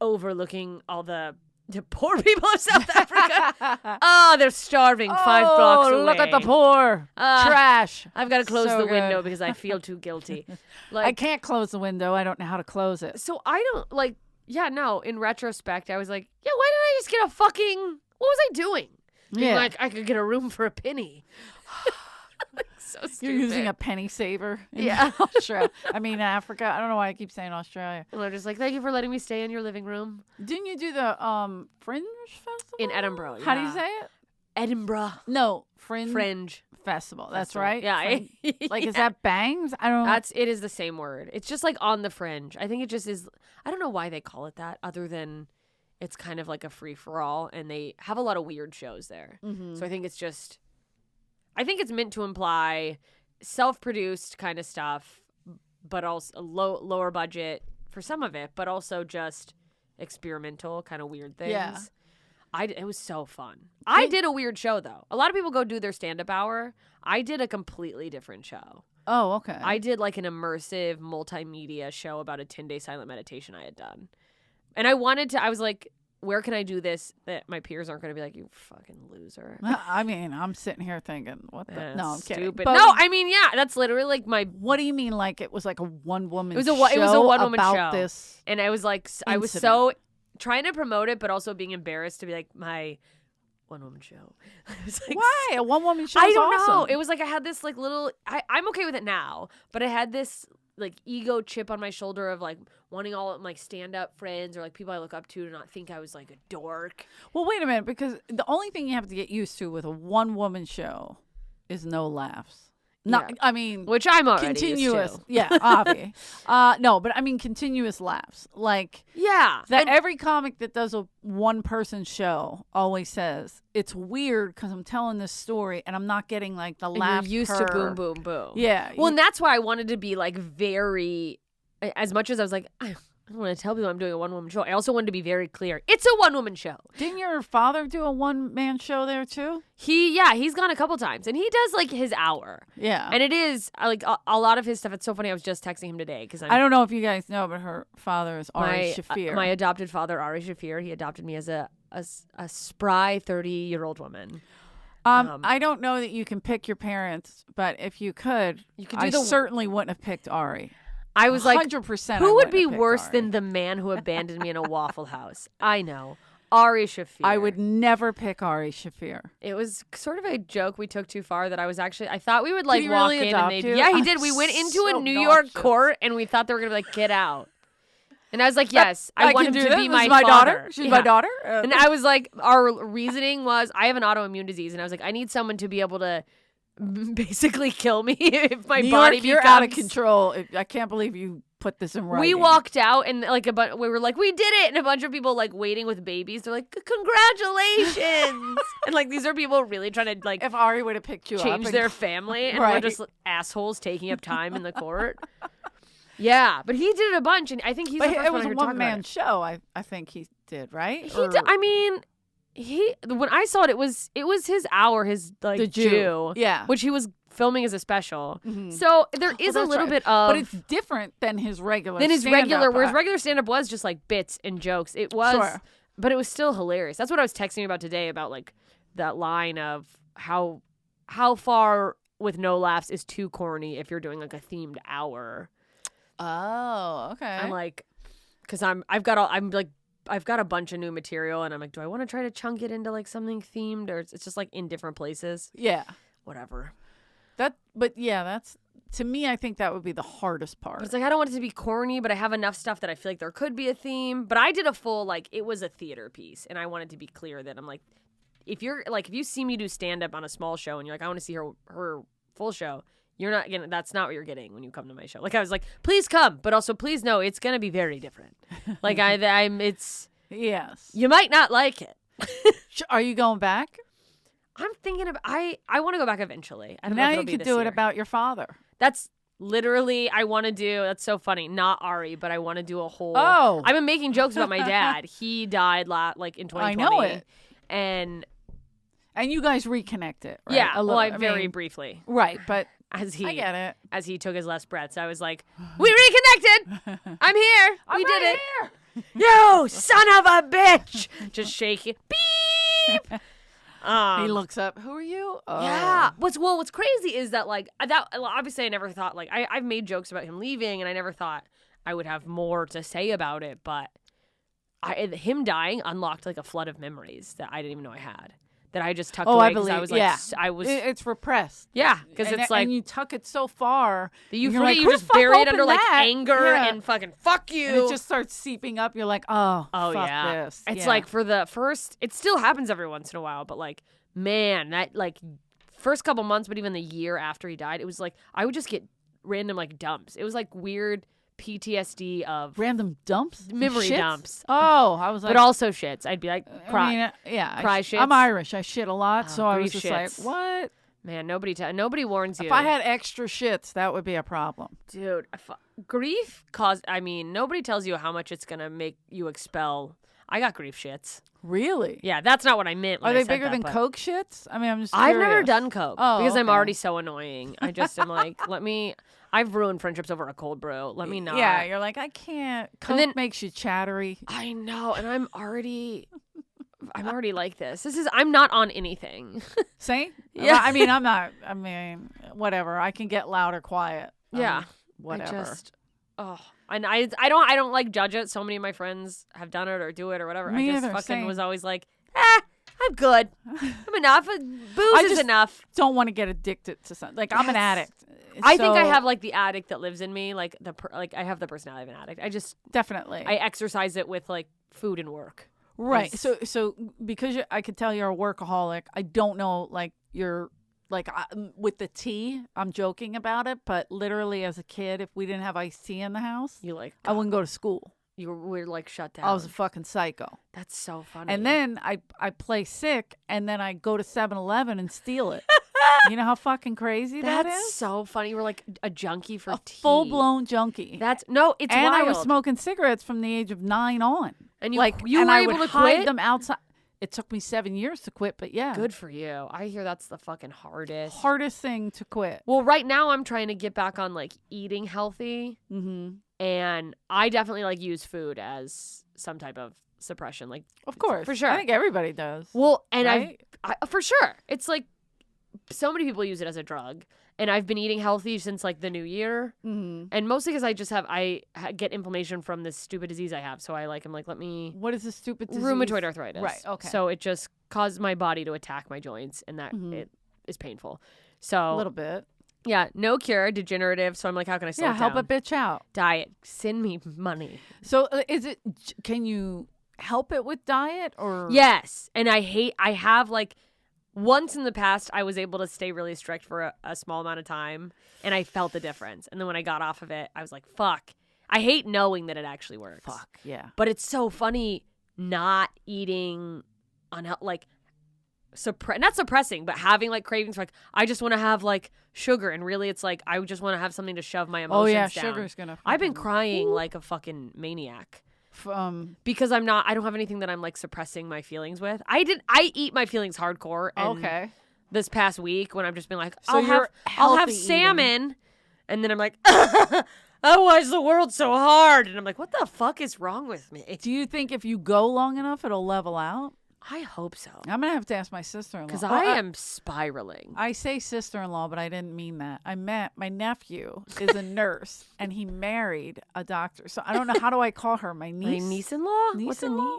overlooking all the poor people of South Africa. Oh, they're starving 5 blocks away. Look at the poor. Trash. I've got to close So the window good. because I feel too guilty. I Like, can't close the window. I don't know how to close it. so I don't like, yeah, no, in retrospect, I was like, yeah, why didn't I just get a fucking, what was I doing? Being Yeah. like, I could get a room for a penny. So stupid. You're using a penny saver in Yeah. Australia. I mean, Africa. I don't know why I keep saying Australia. And they're just like, thank you for letting me stay in your living room. Didn't you do the Fringe Festival? In Edinburgh, How do you yeah. say it? Edinburgh. No, Fringe Festival. Festival. That's right. Yeah. Like, is that bangs? I don't know. It is the same word. It's just like on the fringe. I think it just is. I don't know why they call it that other than it's kind of like a free for all and they have a lot of weird shows there. Mm-hmm. So I think it's meant to imply self-produced kind of stuff, but also lower budget for some of it, but also just experimental kind of weird things. Yeah. It was so fun. I did a weird show though. A lot of people go do their stand-up hour. I did a completely different show. Oh, okay. I did like an immersive multimedia show about a 10-day silent meditation I had done. And I was like, where can I do this that my peers aren't going to be like, you fucking loser? I mean, I'm sitting here thinking, what the? No, I'm kidding. Stupid. But No, I mean, yeah, that's literally like my. what do you mean? Like it was like a one-woman It was show a one-woman about show. this? And I was like, I was so trying to promote it, but also being embarrassed to be like my one-woman show. I was like, Why? A one-woman show I is don't know. awesome. It was like I had this like little. I'm okay with it now, but I had this like ego chip on my shoulder of like wanting all of my stand-up friends or like people I look up to not think I was like a dork. Well, wait a minute, because the only thing you have to get used to with a one-woman show is no laughs. Not, Yeah. I mean, Which I'm already continuous. used to. Yeah, obvious. No, but I mean continuous laughs. Like Yeah. that. And- Every comic that does a one-person show always says it's weird because I'm telling this story and I'm not getting like the and laugh. you're used to boom, boom, boom. Yeah. Well, and that's why I wanted to be like very, as much as I was like, I don't want to tell people I'm doing a one-woman show. I also wanted to be very clear. It's a one-woman show. Didn't your father do a one-man show there too? He's gone a couple times and he does like his hour. Yeah. And it is like a lot of his stuff. It's so funny. I was just texting him today because I don't know if you guys know, but her father is Ari my Shafir. my adopted father, Ari Shafir. He adopted me as a spry 30-year-old woman. I don't know that you can pick your parents, but if you could, I certainly wouldn't have picked Ari. I was like, 100%. who would be worse than the man who abandoned me in a Waffle House? I know. Ari Shafir. I would never pick Ari Shafir. It was sort of a joke we took too far that I thought we would like he walk really in adopt and you? yeah, he did. We went into So a New York nauseous. court and we thought they were going to be like, get out. And I was like, yes, I want him can to do be this. my This is my father. daughter. She's Yeah. my daughter. And I was like, our reasoning was, I have an autoimmune disease, and I was like, I need someone to be able to basically kill me if my New body York, you're becomes... out of control. I can't believe you put this in writing. We walked out, and like we were like, we did it, and a bunch of people like waiting with babies. They're like, congratulations, and like these are people really trying to like If Ari would have picked you change up, their family, and we're Right. just assholes taking up time in the court. Yeah, but he did it a bunch, and I think he's the first it was one I a heard talk about one-man it. show. I think he did, right? He did, I mean, when I saw it, it was his hour, his like The Jew. Yeah. which he was filming as a special. Mhm. So there is a that's little right. bit of, but it's different than his regular. where his stand-up. regular stand up was just like bits and jokes. It was, Sure. but it was still hilarious. That's what I was texting you about today about like that line of how far with no laughs is too corny if you're doing like a themed hour. Oh, okay. I'm like, because I've got a bunch of new material, and I'm like, do I want to try to chunk it into like something themed, or it's just like in different places? yeah. Whatever. But yeah, that's to me. I think that would be the hardest part. But it's like I don't want it to be corny, but I have enough stuff that I feel like there could be a theme. But I did a full like it was a theater piece, and I wanted to be clear that I'm like, if you see me do stand up on a small show, and you're like, I want to see her full show. You're not gonna. That's not what you're getting when you come to my show. Like I was like, please come, but also please know it's gonna be very different. Like it's. Yes. You might not like it. Are you going back? I'm thinking of. I want to go back eventually. I don't know Now if you it'll be could this do it year. about your father. That's literally I want to do. That's so funny. Not Ari, but I want to do a whole. Oh. I've been making jokes about my dad. He died like in 2020. I know it. And you guys reconnected, right? yeah, A well, little- I very mean, briefly right, but I get it. as he took his last breaths, I was like, "We reconnected. I'm here. We did it. Here. You son of a bitch!" Just shaking. Beep. He looks up. Who are you? Oh. Yeah. What's crazy is that like that. Obviously, I never thought like I've made jokes about him leaving, and I never thought I would have more to say about it. But him dying unlocked like a flood of memories that I didn't even know I had. that I just tucked away I because believe. I was like, It's repressed. Yeah, because it's like and you tuck it so far that you you're forget like, you just bury it under like that? anger and fucking fuck you. And it just starts seeping up. You're like, fuck this. It's like for the first, it still happens every once in a while, but like, man, that like first couple months, but even the year after he died, it was like I would just get random like dumps. It was like weird PTSD of random dumps, memory shits? dumps. Oh, I was like, but also shits. I'd be like, cry, cry shits. I'm Irish. I shit a lot, so I was just shits. like, what? Man, nobody warns you. If I had extra shits, that would be a problem, dude. Grief caused. I mean, nobody tells you how much it's gonna make you expel. I got grief shits. Really? Yeah, that's not what I meant. Are they bigger than Coke shits? I mean, I'm just. I've curious. never done Coke because I'm okay. already so annoying. I just am like, I've ruined friendships over a cold brew. Let me not. Yeah, you're like, I can't. Coke makes you chattery. I know, and I'm already like this. I'm not on anything. See? Yeah. I mean, I'm not. I mean, whatever. I can get loud or quiet. Yeah. Whatever. And I don't like judge it. So many of my friends have done it or do it or whatever. Me I just either, fucking same. was always like, I'm good. I'm enough. Booze is enough. Don't want to get addicted to something. Like, I'm an addict. I think I have like the addict that lives in me. Like I have the personality of an addict. I just definitely. I exercise it with like food and work. Right. So because I could tell you're a workaholic, I don't know, like, you're like with the tea, I'm joking about it, but literally as a kid, if we didn't have iced tea in the house, I wouldn't go to school. You were like shut down. I was a fucking psycho. That's so funny. And then I play sick, and then I go to 7-Eleven and steal it. You know how fucking crazy that is? That's so funny. You were like a junkie for tea. Full-blown junkie. It's and wild. I was smoking cigarettes from the age of 9 on. And you were able to hide quit them outside. It took me 7 years to quit, but yeah. Good for you. I hear that's the fucking hardest thing to quit. Well, right now I'm trying to get back on like eating healthy. Mm-hmm. And I definitely like use food as some type of suppression. Like, of course. For sure. I think everybody does. Well, and right? I for sure. It's like so many people use it as a drug. And I've been eating healthy since like the new year. Mm-hmm. And mostly because I get inflammation from this stupid disease I have. So I'm like, what is this stupid disease? Rheumatoid arthritis. Right, okay. So it just caused my body to attack my joints, and that it is painful. So a little bit. Yeah, no cure, degenerative. So I'm like, how can I slow it down? help a bitch out. Diet. Send me money. So can you help it with diet or? Yes. And I have like, once in the past, I was able to stay really strict for a small amount of time, and I felt the difference. And then when I got off of it, I was like, fuck. I hate knowing that it actually works. Fuck, yeah. But it's so funny not eating, not suppressing, but having like cravings for like, I just want to have like sugar. And really it's like, I just want to have something to shove my emotions down. Sugar's gonna. I've been crying like a fucking maniac. Because I don't have anything that I'm like suppressing my feelings with. I eat my feelings hardcore. And okay. This past week when I've just been like, so I'll have salmon, and then I'm like, oh, why is the world so hard? And I'm like, what the fuck is wrong with me? Do you think if you go long enough, it'll level out? I hope so. I'm gonna have to ask my sister-in-law because I am spiraling. I say sister-in-law, but I didn't mean that. I meant my nephew is a nurse and he married a doctor. So I don't know, how do I call her? My niece? My niece-in-law? Niece-in-law?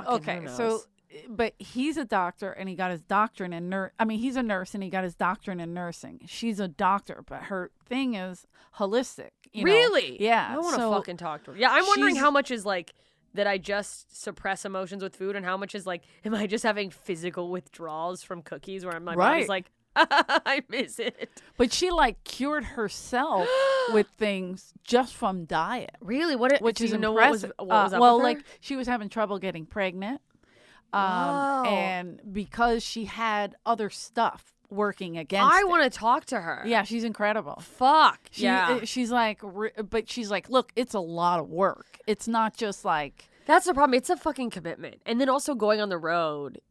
Okay, so but he's a doctor and he got his doctorate in he's a nurse and he got his doctorate in nursing. She's a doctor, but her thing is holistic. Really? Yeah. I want to fucking talk to her. Yeah, I'm wondering how much is like that I just suppress emotions with food, and how much is like, am I just having physical withdrawals from cookies where my body's like, I miss it. But she like cured herself with things just from diet. Really? Which is impressive. What was up with her? Like she was having trouble getting pregnant. And because she had other stuff working against I want to talk to her. Yeah, she's incredible. Fuck. She's like, but she's like, look, it's a lot of work. It's not just like. That's the problem. It's a fucking commitment. And then also going on the road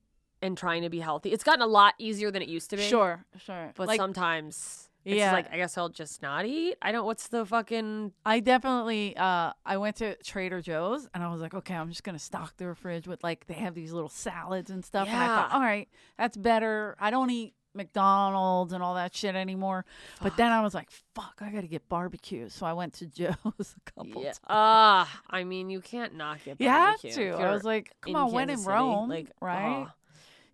and trying to be healthy. It's gotten a lot easier than it used to be. Sure. But like, sometimes it's like, I guess I'll just not eat. what's the fucking. I definitely, I went to Trader Joe's and I was like, okay, I'm just going to stock their fridge with like, they have these little salads and stuff. Yeah. And I thought, all right, that's better. I don't eat McDonald's and all that shit anymore. Fuck. But then I was like, fuck, I gotta get barbecue. So I went to Joe's a couple times. I mean, you can't not get barbecue. You have to. I was like, come on, when in Rome, like, right?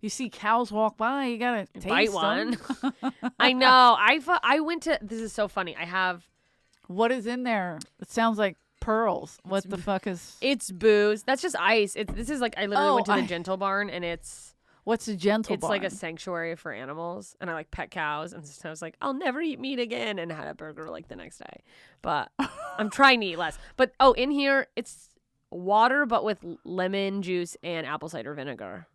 You see cows walk by, you gotta taste Bite them. one. I know. I went to. This is so funny. I have. What is in there? It sounds like pearls. What the fuck is? It's booze. That's just ice. This is like I literally went to the Gentle Barn and it's. What's a Gentle Barn? It's like a sanctuary for animals, and I like pet cows, and so I was like, I'll never eat meat again, and had a burger like the next day. But I'm trying to eat less. But in here it's water, but with lemon juice and apple cider vinegar.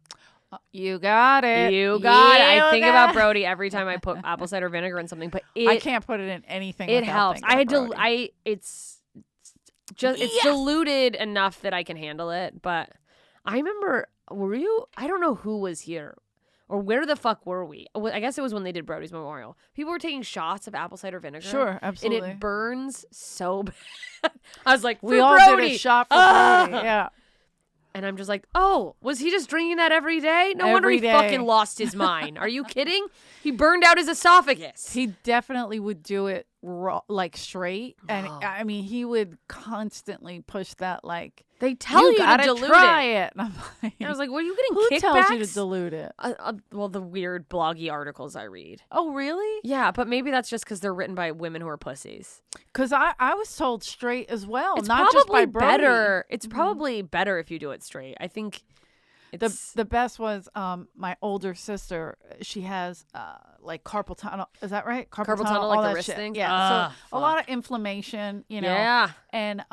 You got it. You got it. I think about Brody every time I put apple cider vinegar in something, but I can't put it in anything. It helps. It's Yes! diluted enough that I can handle it. But I remember, I don't know who was here or where the fuck were we? I guess it was when they did Brody's Memorial. People were taking shots of apple cider vinegar. Sure, absolutely. And it burns so bad. I was like, we all Brody. did a shot for Brody. Yeah. And I'm just like, oh, was he just drinking that every day? No wonder he fucking lost his mind. Are you kidding? He burned out his esophagus. He definitely would do it raw, like straight. And I mean, he would constantly push that like, they tell you gotta to dilute try it. And I'm like, I was like, what are you getting who kickbacks? tells you to dilute it? Well, the weird bloggy articles I read. Oh, really? Yeah, but maybe that's just because they're written by women who are pussies. Because I was told straight as well. It's not just by Brody. better. It's probably better if you do it straight. I think the best was my older sister. She has like carpal tunnel. Is that right? Carpal tunnel, like the wrist thing. Yeah. So a lot of inflammation. You know. Yeah. And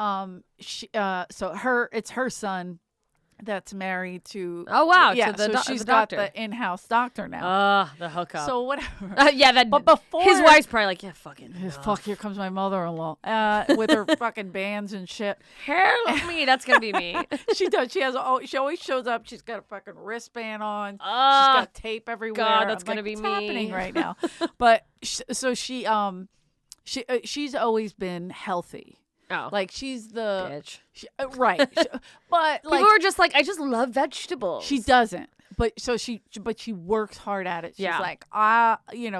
it's her son that's married to. Oh wow! Yeah. So she's the got doctor. the in-house doctor now. The hookup. So whatever. Yeah. But before his wife's probably like, yeah, fucking. Fuck! Here comes my mother-in-law with her fucking bands and shit. Help me! That's gonna be me. She does. She always shows up. She's got a fucking wristband on. She's got tape everywhere. God, that's I'm gonna like, be what's me. happening right now. But she's always been healthy. Oh, Like she's the bitch. right. But like People are just like, I just love vegetables. she doesn't. But she works hard at it. She's Yeah. like,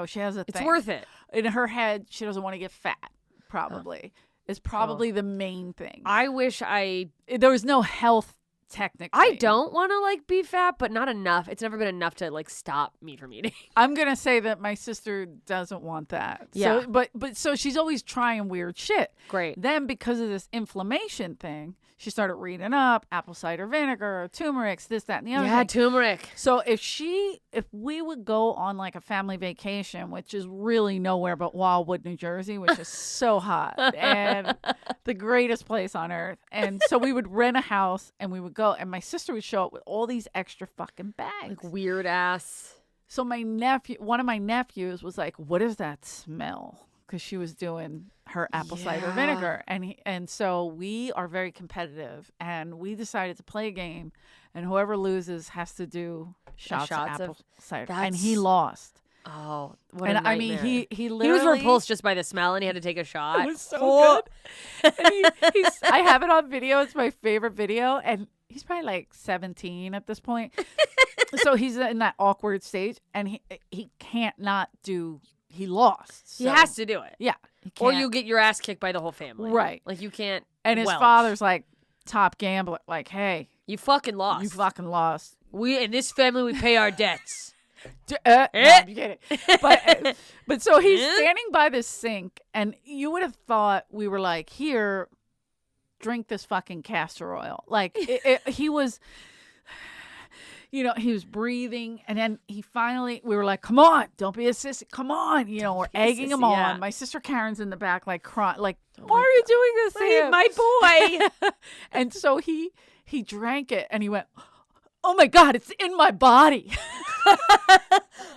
she has a It's thing. worth it. In her head, she doesn't want to get fat. Probably is probably the main thing. I wish There was no health technically. I don't want to like be fat, but not enough. It's never been enough to like stop me from eating. I'm gonna say that my sister doesn't want that. Yeah. So, but so she's always trying weird shit. Great. Then because of this inflammation thing, she started reading up apple cider vinegar, turmeric, this, that, and the other. Yeah, thing. turmeric. So if we would go on like a family vacation, which is really nowhere but Wildwood, New Jersey, which is so hot and the greatest place on earth. And so we would rent a house and we would go, and my sister would show up with all these extra fucking bags. Like weird ass. So one of my nephews was like, "What is that smell?" Because she was doing her apple cider vinegar, and so we are very competitive, and we decided to play a game, and whoever loses has to do shots of apple cider, and he lost. Oh, what and a nightmare. I mean, he literally he was repulsed just by the smell, and he had to take a shot. It was so good. And I have it on video. It's my favorite video, and he's probably like 17 at this point. So he's in that awkward stage, and he can't not do. He lost. So. He has to do it. Yeah. Or you get your ass kicked by the whole family. Right. Like you can't. And his father's like top gambler. Like, hey, you fucking lost. You fucking lost. We in this family we pay our debts. No, you get it. But so he's standing by this sink, and you would have thought we were like, here, drink this fucking castor oil. Like he was. He was breathing, and then we were like, come on, don't be a sissy. Come on. We're egging him on. Yeah. My sister Karen's in the back, like, crying, like, why are you doing this to him? My boy. And so he drank it, and he went, oh, my God, it's in my body.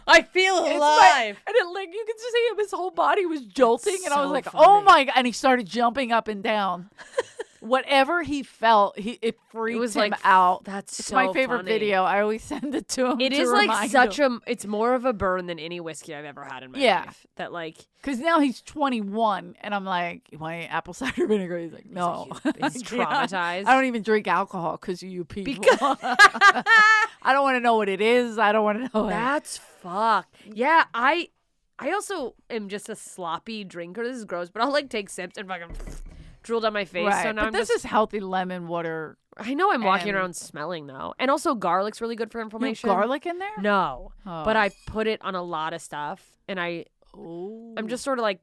I feel alive. And you could see him, his whole body was jolting, and I was so like, funny. oh, my God. And he started jumping up and down. Whatever he felt, it freaked him out. It's my favorite funny. video. I always send it to him. It is like it's more of a burn than any whiskey I've ever had in my life. That like, because now he's 21, and I'm like, you want any apple cider vinegar? He's like, no. He's traumatized. I don't even drink alcohol because of you people. I don't want to know what it is. I don't want to know. That's fucked. Yeah, I also am just a sloppy drinker. This is gross, but I'll like take sips and fucking drooled on my face. Right. So now but this is healthy lemon water. I know I'm walking around smelling though. And also garlic's really good for inflammation. You have garlic in there? No. Oh. But I put it on a lot of stuff. And I'm just sort of like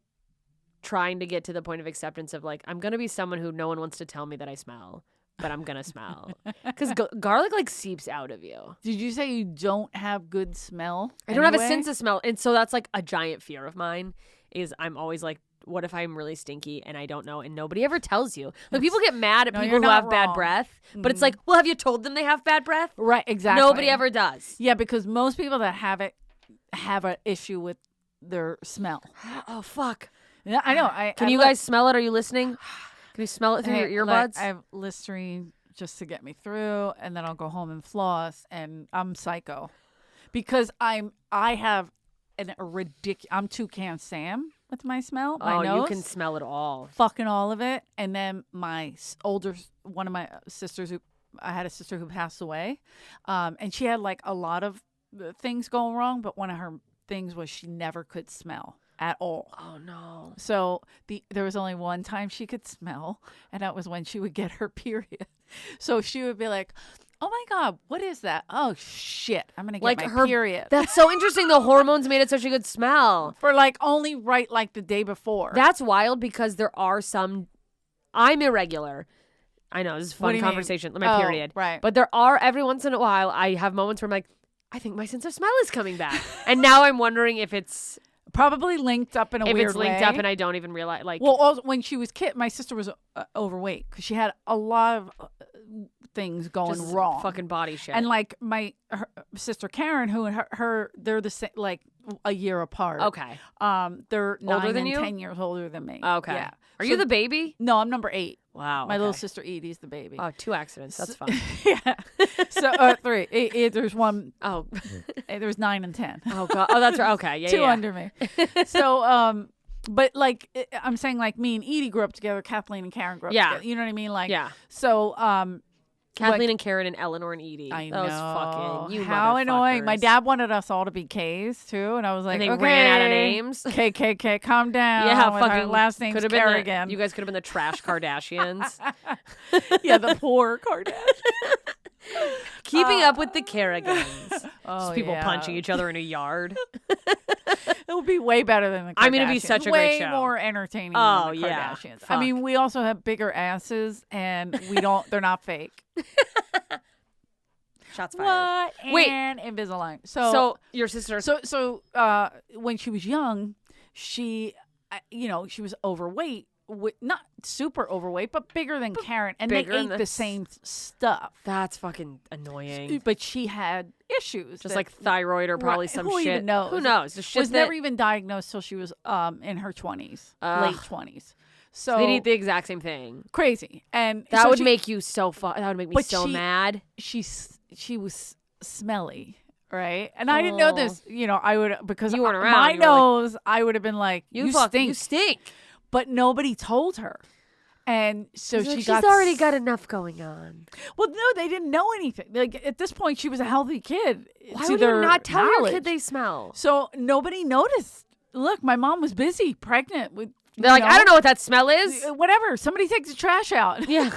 trying to get to the point of acceptance of like, I'm going to be someone who no one wants to tell me that I smell, but I'm going to smell. Because garlic like seeps out of you. Did you say you don't have good smell? I don't have a sense of smell. And so that's like a giant fear of mine is I'm always like, what if I'm really stinky and I don't know and nobody ever tells you? Like people get mad at people who have bad breath, but it's like, well, have you told them they have bad breath? Right, exactly. Nobody ever does. Yeah, because most people that have it have an issue with their smell. Oh, fuck. Yeah, I know. Can you guys smell it? Are you listening? Can you smell it through your earbuds? I have Listerine just to get me through, and then I'll go home and floss, and I'm psycho. Because I have a ridiculous... I'm Toucan Sam with my smell. My nose. You can smell it all. Fucking all of it. And then my one of my sisters, I had a sister who passed away, and she had like a lot of things going wrong, but one of her things was she never could smell at all. Oh no. So there was only one time she could smell, and that was when she would get her period. So she would be like, oh my God, what is that? Oh shit, I'm gonna get my period. That's so interesting. The hormones made it so she could smell. For like only like the day before. That's wild because there are some, I'm irregular. I know, this is a fun conversation. My period. Right. But there are, every once in a while, I have moments where I'm like, I think my sense of smell is coming back. And now I'm wondering if it's probably linked up in a weird way. If it's linked up and I don't even realize. Like, well, also, when she was my sister was overweight because she had a lot of things going wrong. Fucking body shit. And like her sister Karen, who and her they're the same, like a year apart. Okay. They're older 9 than and you? 10 years older than me. Okay. Yeah. Are you the baby? No, I'm number 8. Wow. My little sister Edie's the baby. Oh, 2 accidents. That's fun. Yeah. So 3. There's one. Oh. There's 9 and 10. Oh God. Oh, that's right. Okay. Yeah. 2 under me. So but like I'm saying, like me and Edie grew up together. Kathleen and Karen grew up together. You know what I mean? Like So Kathleen and Karen and Eleanor and Edie. I know. That was fucking how annoying. My dad wanted us all to be K's too, and I was like, and they okay, ran out of names. K, calm down. Yeah, with fucking our last name's Kerrigan. You guys could have been the trash Kardashians. Yeah, the poor Kardashians. Keeping up with the Kerrigans. Oh, just people punching each other in a yard. It would be way better than the Kardashians. I mean, it'd be such a great show. Way more entertaining than the Kardashians. Fuck. I mean, we also have bigger asses, and they're not fake. Shots fired. What? Wait. And Invisalign. So your sister. So when she was young, she was overweight. Not super overweight, but bigger than Karen, and they ate the same stuff. That's fucking annoying. But she had issues, just like thyroid or probably some who shit. Even knows? Who knows? The shit was never even diagnosed till she was in her 20s, late 20s. So they'd eat the exact same thing. Crazy, and that would make you so that would make me so mad. She was smelly. Right, and I didn't know this. I would because you weren't around. My nose, I would have been like, "You stink." You stink. But nobody told her. And so she's already got enough going on. Well, no, they didn't know anything. Like at this point, she was a healthy kid. Why would you not tell your kid they smell? So nobody noticed. Look, my mom was busy, pregnant. They're like, I don't know what that smell is. Whatever. Somebody takes the trash out. Yeah.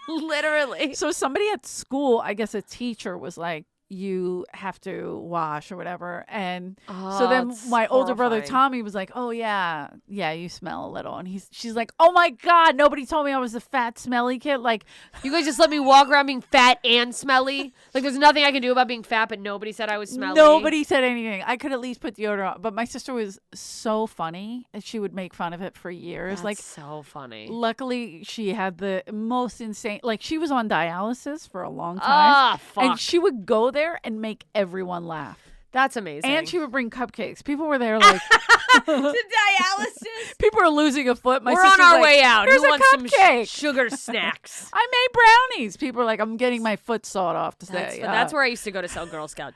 Literally. So somebody at school, I guess a teacher was like, you have to wash or whatever. And so then my older brother Tommy was like, oh yeah, you smell a little. And she's like, oh my God, nobody told me I was a fat, smelly kid. Like, you guys just let me walk around being fat and smelly? Like there's nothing I can do about being fat, but nobody said I was smelly. Nobody said anything. I could at least put deodorant on. But my sister was so funny. She would make fun of it for years. That's like so funny. Luckily, she had the most insane, like she was on dialysis for a long time. Ah, fuck. And she would go there and make everyone laugh. That's amazing. And she would bring cupcakes. People were there like to dialysis. People are losing a foot. We're on our way out. Here's Who a wants cupcake. some sugar snacks? I made brownies. People are like, I'm getting my foot sawed off today. That's where I used to go to sell Girl Scout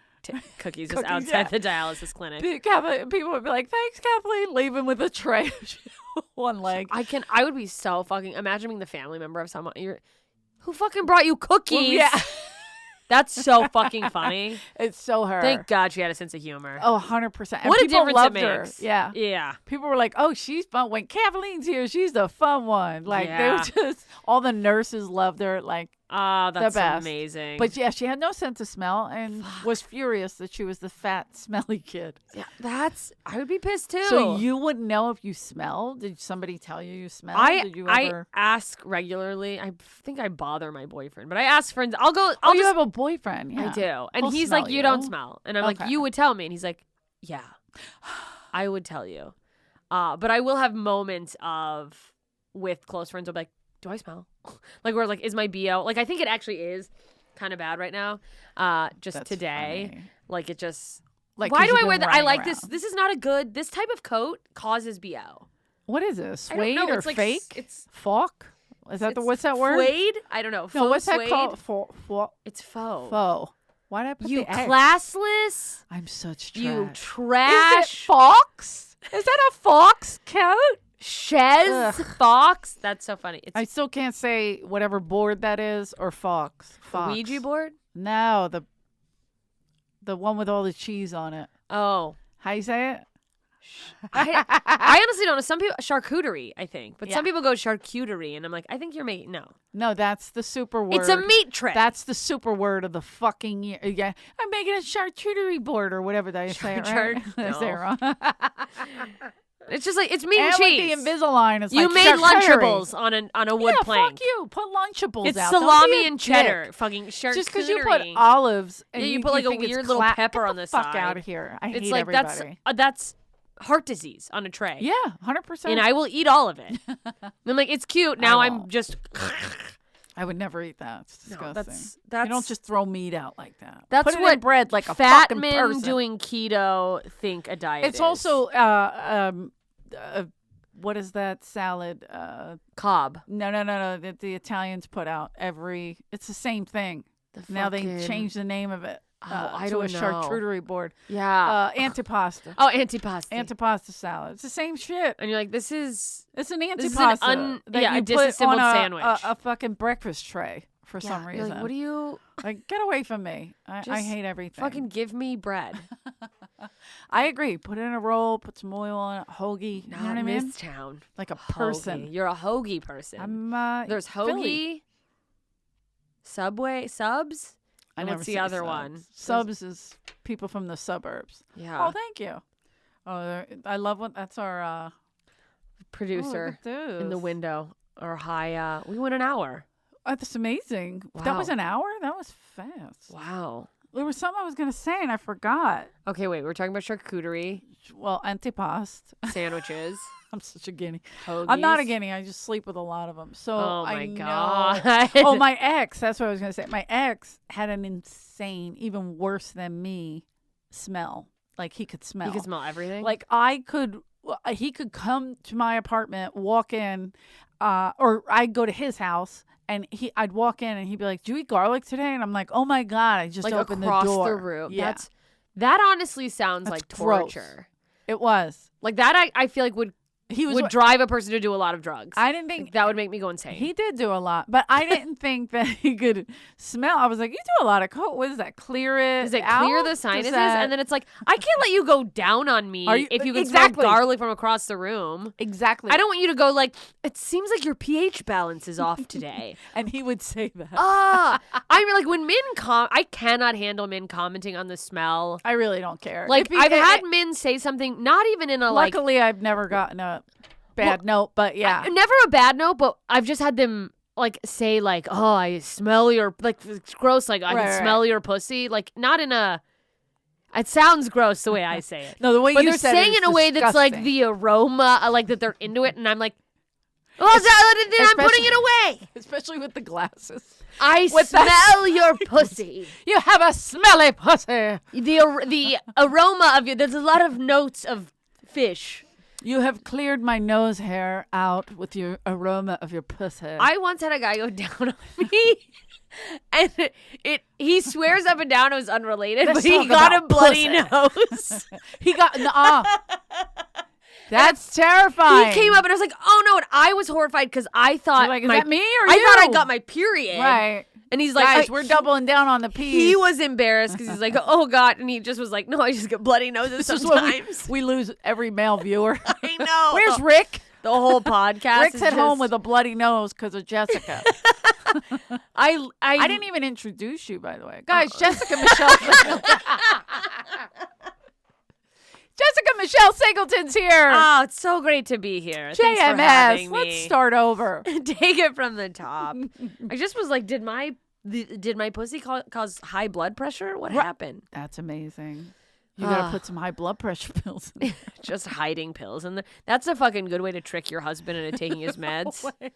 cookies, just outside the dialysis clinic. People would be like, thanks, Kathleen. Leaving with a tray of one leg. I would be so fucking, imagine being the family member of someone who fucking brought you cookies. Well, yeah. That's so fucking funny. It's so her. Thank God she had a sense of humor. Oh, 100%. What a difference loved it her. makes. Yeah. Yeah. People were like, oh, she's fun. When Kathleen's here, she's the fun one. Like, they were just, all the nurses loved her. Like, that's the best. Amazing. But yeah, she had no sense of smell and was furious that she was the fat, smelly kid. Yeah, I would be pissed too. So you wouldn't know if you smell? Did somebody tell you smell? Did you I ask regularly. I think I bother my boyfriend, but I ask friends. I'll go. You have a boyfriend. Yeah. I do. And He'll he's smell like, you don't smell. And I'm like, you would tell me. And he's like, yeah, I would tell you. But I will have moments with close friends. I'll be like, do I smell? Like, where like, is my BO? Like, I think it actually is kind of bad right now. Just That's today. funny. Like, it just. Like, why do I you've wear been that? I like running this. around. This is not a good. This type of coat causes BO. What is this? Suede know. or It's like fake? it's Falk? Is that what's that word? Suede? I don't know. No, what's that suede? called? It's faux. Faux. Why'd I put You the X? classless. I'm such trash. You Is trash. it Fox? Is that a Fox coat? Shez Fox. That's so funny. It's I still can't say whatever board that is or Fox. Fox. Ouija board. No, the one with all the cheese on it. Oh, How you say it? I honestly don't know. Some people charcuterie, I think, but Yeah. some people go charcuterie, and I'm like, I think you're making No, that's the super word. It's a meat tray. That's the super word of the fucking year. Yeah, I'm making a charcuterie board or whatever they say it right. Did I say it wrong? It's just like it's meat and And cheese. with the Invisalign is You like made charcuterie. Lunchables on a wood Yeah, plank. fuck you. Put Lunchables It's out. Don't be salami a and cheddar. dick. Fucking charcuterie. Just because you put olives and Yeah, you put like a think it's weird little pepper Get on the fuck side. out of here. I It's hate like everybody. that's heart disease on a tray. Yeah, 100%. And I will eat all of it. I'm like, it's cute. Now I'm won't. just. I would never eat that. It's disgusting. No, that's you don't just throw meat out like that. That's Put it what in bread like a fat fucking men person. doing keto think a diet. It's is. also what is that salad? Cobb. No. That the Italians put out every. It's the same thing. Now they changed the name of it. I to don't a know. charcuterie board. Yeah. Antipasta. Oh, antipasti. Antipasta salad. It's the same shit. And you're like, this is. It's an This is antipasta. an that a you put disassembled on sandwich. A fucking breakfast tray for some You're reason. like, what do you Like, get away from me. I Just hate everything. fucking give me bread? I agree. Put it in a roll. Put some oil on it. Hoagie. Not You know what I mean? this town. Like a person. Hoagie. You're a hoagie person. I'm. There's hoagie, Philly. Subway, subs. I And never what's the say other subs. one? Subs is people from the suburbs. Yeah. Oh, thank you. Oh, I love what that's our Producer look at in the those. window. Or high. We went an hour. Oh, that's amazing. That was Wow. an hour. That was fast. Wow. There was something I was gonna say and I forgot. Okay, wait. We're talking about charcuterie, Well, antipast. sandwiches, I'm such a guinea. hoagies. I'm not a guinea. I just sleep with a lot of them. So Oh I my know. god. Oh, my ex. That's what I was gonna say. My ex had an insane, even worse than me, smell. Like he could smell. You can smell everything. Like he could come to my apartment, walk in, or I'd go to his house and I'd walk in and he'd be like, "Do you eat garlic today?" And I'm like, "Oh my god, I just like opened across the door." the room. Yeah, That honestly sounds That's like gross. torture. it was. Like that, I feel like would drive a person to do a lot of drugs. I didn't think that would make me go insane. he did do a lot, but I didn't think that he could smell. I was like, "You do a lot of coke. What is that? Clear it? Does it out? clear the Does sinuses? that-" And then it's like, I can't let you go down on me if you can Exactly. smell garlic from across the room. Exactly. I don't want you to go like, it seems like your pH balance is off today. And he would say that. I mean, like when men I cannot handle men commenting on the smell. I really don't care. Like If I've had men say something, not even in a like. Luckily, I've never gotten a bad note, but yeah. Never a bad note, but I've just had them like say like, "Oh, I smell your like it's gross." Like I can smell your pussy. Like not in a. It sounds gross the way I say it. No, the way but you they're said saying it is in a way that's like disgusting. the aroma, like that they're into it, and I'm like, "Well, I'm putting it away." Especially with the glasses. I With smell your pussy. You have a smelly pussy. The aroma of you. There's a lot of notes of fish. You have cleared my nose hair out with your aroma of your pussy. I once had a guy go down on me, and he swears up and down it was unrelated, Let's but he talk got a about bloody pussy. nose. He got That's terrifying. He came up and I was like, "Oh no!" And I was horrified because I thought, You're like, is that me or I you? thought I got my period, Right. And he's like, guys, we're doubling down on the peas. He was embarrassed because he's like, oh God. And he just was like, no, I just get bloody noses sometimes. We lose every male viewer. I know. Where's Rick? The whole podcast. Rick's at home with a bloody nose because of Jessica. I didn't even introduce you, by the way. Guys, Jessica Michelle Singleton. Jessica Michelle Singleton's here. Oh, it's so great to be here. Thanks for having JMS. me. Let's start over. Take it from the top. I just was like, did my pussy cause high blood pressure? What happened? That's amazing. You gotta put some high blood pressure pills in there. Just hiding pills. And that's a fucking good way to trick your husband into taking his meds. No,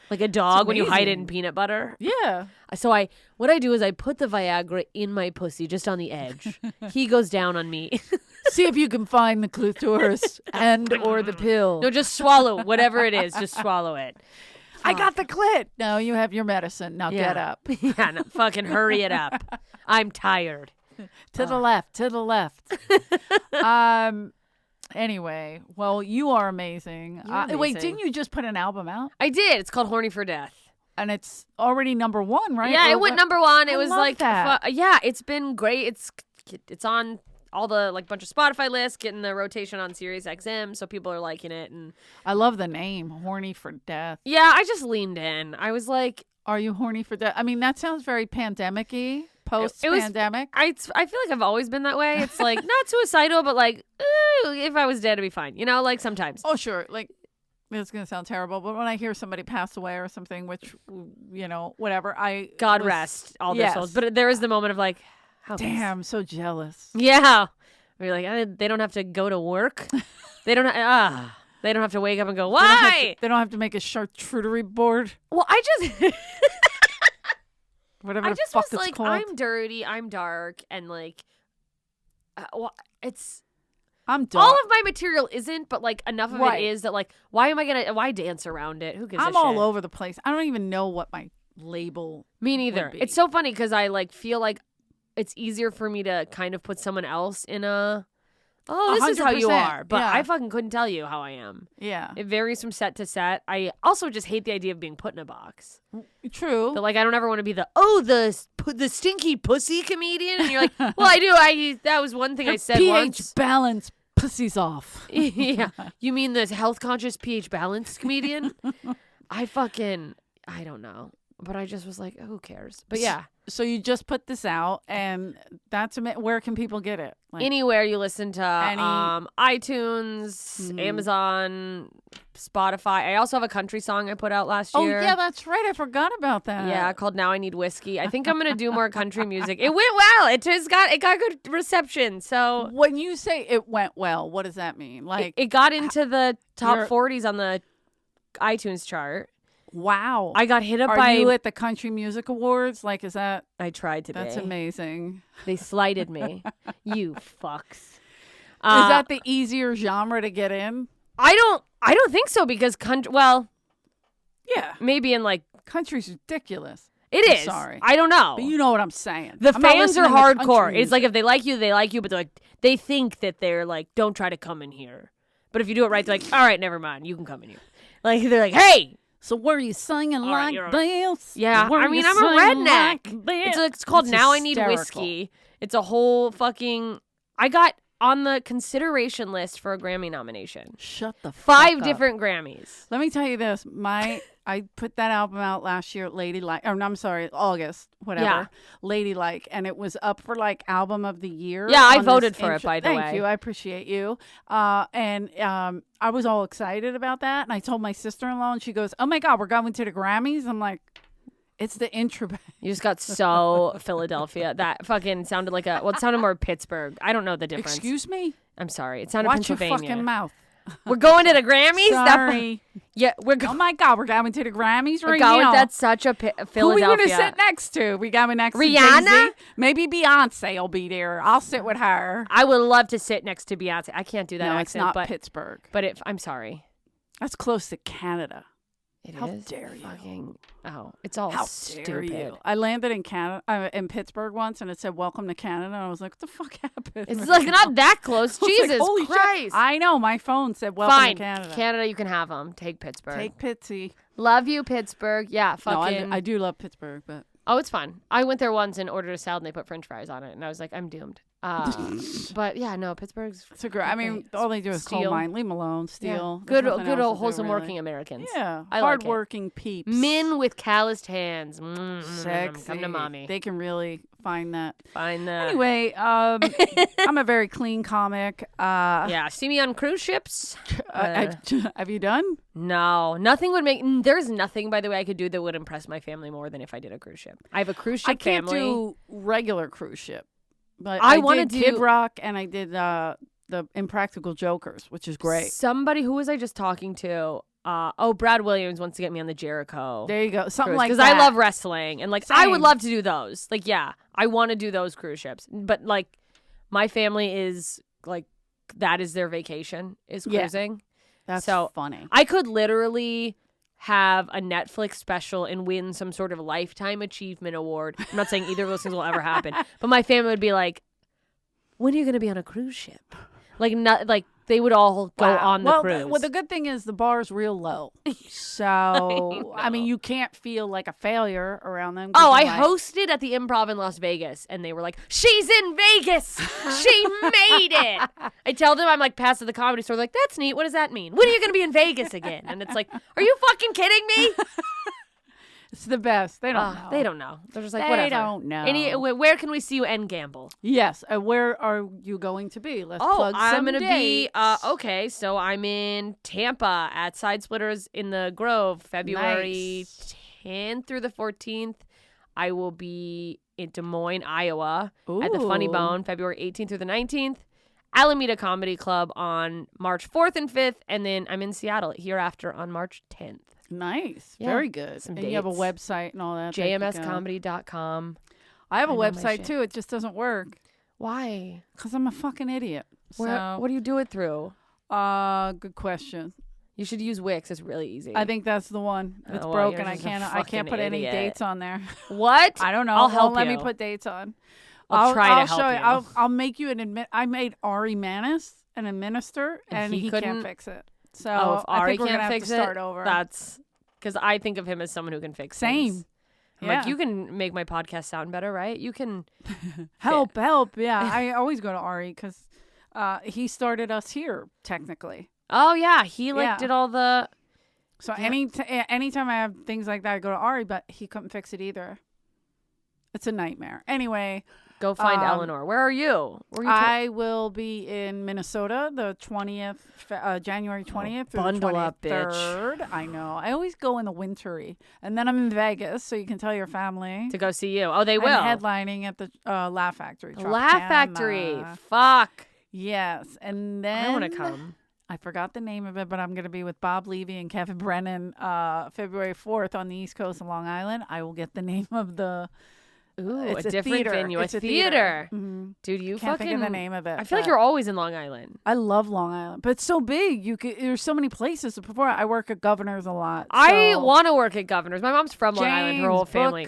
like a dog when you hide it in peanut butter. yeah. So what I do is I put the Viagra in my pussy just on the edge. He goes down on me. See if you can find the clitoris and or the pill. No, just swallow whatever it is. Just swallow it. I got the clit. No, you have your medicine. Now get up. Yeah, no, fucking hurry it up. I'm tired. To the left. To the left. Anyway, well, you are amazing. You're Wait, amazing. didn't you just put an album out? I did. It's called Horny for Death. And it's already number 1, right? Yeah, Or it went what? number 1. It I was love like, that. yeah, it's been great. It's on all the like bunch of Spotify lists, getting the rotation on Sirius XM, so people are liking it. And I love the name, Horny for Death. yeah, I just leaned in. I was like, Are you horny for death? I mean, that sounds very pandemic-y, post-pandemic. I feel like I've always been that way. It's like not suicidal, but like if I was dead, it'd be fine. You know, like sometimes. Oh, sure. Like, it's going to sound terrible, but when I hear somebody pass away or something, which, you know, whatever, God rest all their souls. But there is the moment of like, how damn, I'm so jealous. Yeah. We're like, they don't have to go to work. They don't have to wake up and go, why? They don't have to make a charcuterie board. Well, I just Whatever I the just fuck was it's like, called. I'm dirty, I'm dark, and like, I'm dark. all of my material isn't, but like enough of Right. it is that like, why dance around it? Who gives a I'm shit? all over the place. I don't even know what my label. Me neither. would be. It's so funny because I like feel like it's easier for me to kind of put someone else in this is how you 100%, are, but yeah. I fucking couldn't tell you how I am. Yeah. It varies from set to set. I also just hate the idea of being put in a box. True. But like, I don't ever want to be the stinky pussy comedian. And you're like, well, I do. That was one thing I said pH once. balance pussy's off. Yeah. You mean the health conscious pH balanced comedian? I don't know. But I just was like, who cares? But yeah. So you just put this out, and where can people get it? Like, Anywhere you listen to iTunes, Amazon, Spotify. I also have a country song I put out last oh, year. yeah, that's right. I forgot about that. Yeah, called Now I Need Whiskey. I think I'm going to do more country music. It went well. It got good reception. So When you say it went well, what does that mean? Like, it got into the top You're- 40s on the iTunes chart. wow. I got hit up Are by you at the Country Music Awards? Like, is that? I tried to That's be. amazing. They slighted me. You fucks. Is that the easier genre to get in? I don't think so because Yeah. maybe in like Country's ridiculous. it I'm is. sorry. I don't know. But you know what I'm saying. The I'm not fans are listening to country hardcore. It's music. like if they like you, they like you, but they're like they think that they're like, don't try to come in here. But if you do it right, they're like, all right, never mind, you can come in here. Like they're like, hey. So were you singing right, like you're- this? Yeah, Were I you mean, I'm a singing redneck. like this? It's called That's Now I Need hysterical. Whiskey. It's a whole fucking. I got on the consideration list for a Grammy nomination. Shut the 5 fuck up. different Grammys. Let me tell you this. I put that album out last year, Ladylike. Or no, I'm sorry, August, whatever. Yeah. Ladylike, and it was up for like album of the year. Yeah, I on voted this for it, by the way. Thank you. I appreciate you. And I was all excited about that, and I told my sister-in-law, and she goes, "Oh my God, we're going to the Grammys." I'm like, "It's the intro." You just got so Philadelphia. That fucking sounded like it sounded more Pittsburgh. I don't know the difference. Excuse me. I'm sorry. It sounded Watch your Pennsylvania. fucking mouth. We're going to the Grammys? Sorry. Yeah, we're Oh going. my God, we're going to the Grammys right Going, now. that's such a Who are we Philadelphia. going to sit next to? We got me next to Rihanna? Jay-Z? Maybe Beyonce will be there. I'll sit with her. I would love to sit next to Beyonce. I can't do that No, accent, it's not but Pittsburgh. I'm sorry. That's close to Canada. It How is dare you. fucking. Oh, it's all How stupid. dare you? I landed in Canada, in Pittsburgh once, and it said "Welcome to Canada." And I was like, "What the fuck happened?" It's like not that close. I was like, Jesus "Holy shit." Christ. I know. My phone said "Welcome Fine. to Canada." Canada, you can have them. Take Pittsburgh. Take Pitsy. Love you, Pittsburgh. Yeah, No, fucking. I do love Pittsburgh, but Oh, it's fun. I went there once and ordered a salad and they put French fries on it, and I was like, I'm doomed. But yeah, no, Pittsburgh's. It's a great. I mean, all they do is coal mine. Leave them alone. Steal. Yeah. Good old wholesome working Americans. Yeah, I hardworking peeps. Men with calloused hands. Sexy. Come to mommy. They can really find that. Anyway, I'm a very clean comic. Yeah, see me on cruise ships. Have you done? No, nothing would make. There's nothing, by the way, I could do that would impress my family more than if I did a cruise ship. I have a cruise ship family. I can't do regular cruise ship. But I did Kid Rock and I did the Impractical Jokers, which is great. Somebody, who was I just talking to? Brad Williams wants to get me on the Jericho. There you go. Something like that. Because I love wrestling. And like, Same. I would love to do those. Like, yeah, I want to do those cruise ships. But like, my family is like, that is their vacation, is cruising. Yeah. That's so funny. I could literally have a Netflix special and win some sort of lifetime achievement award. I'm not saying either of those things will ever happen, but my family would be like, when are you going to be on a cruise ship? Like, not like they would all go on the cruise. Well, the good thing is the bar's real low. So, I mean, you can't feel like a failure around them. Oh, I hosted at the Improv in Las Vegas, and they were like, she's in Vegas. She made it. I tell them I'm like past at the Comedy Store. They're like, that's neat. What does that mean? When are you going to be in Vegas again? And it's like, are you fucking kidding me? It's the best. They don't know. They don't know. They're just like, they whatever. They don't know. Where can we see you and gamble? Yes. Where are you going to be? Let's plug some I'm going to be, dates. okay, so I'm in Tampa at Side Splitters in the Grove, February 10th through the 14th. I will be in Des Moines, Iowa at the Funny Bone, February 18th through the 19th. Alameda Comedy Club on March 4th and 5th. And then I'm in Seattle Hereafter on March 10th. Nice. Yeah. Very good. Some and you have a website and all that. JMScomedy.com. I have a website too. It just doesn't work. Why? Because I'm a fucking idiot. What do you do it through? Good question. You should use Wix. It's really easy. I think that's the one. It's broken. I can't put any dates on there. What? I don't know. I'll help you. Let me put dates on. I'll try to help show you. I'll make you I made Ari Manis an administrator, and he can't fix it. So if Ari I think we're can't gonna fix have to start over. That's because I think of him as someone who can fix Same. things. I'm like, you can make my podcast sound better, right? You can help. Yeah, I always go to Ari because he started us here technically. Oh yeah, he did all the. So anytime I have things like that, I go to Ari, but he couldn't fix it either. It's a nightmare. Anyway. Go find Eleanor. Where are you? I will be in Minnesota the 20th, January 20th through bundle the 23rd. Up, bitch. I know. I always go in the wintry. And then I'm in Vegas, so you can tell your family. To go see you. Oh, they will. I'm headlining at the Laugh Factory. Laugh Factory. Fuck. Yes. And then... I want to come. I forgot the name of it, but I'm going to be with Bob Levy and Kevin Brennan February 4th on the East Coast of Long Island. I will get the name of the... Ooh, it's a different theater. venue. It's a a theater. Mm-hmm. Dude, you can't fucking think of the name of it. I feel like you're always in Long Island. I love Long Island, but it's so big. There's so many places to perform. I work at Governor's a lot. I want to work at Governor's. My mom's from Long Island. Her whole family.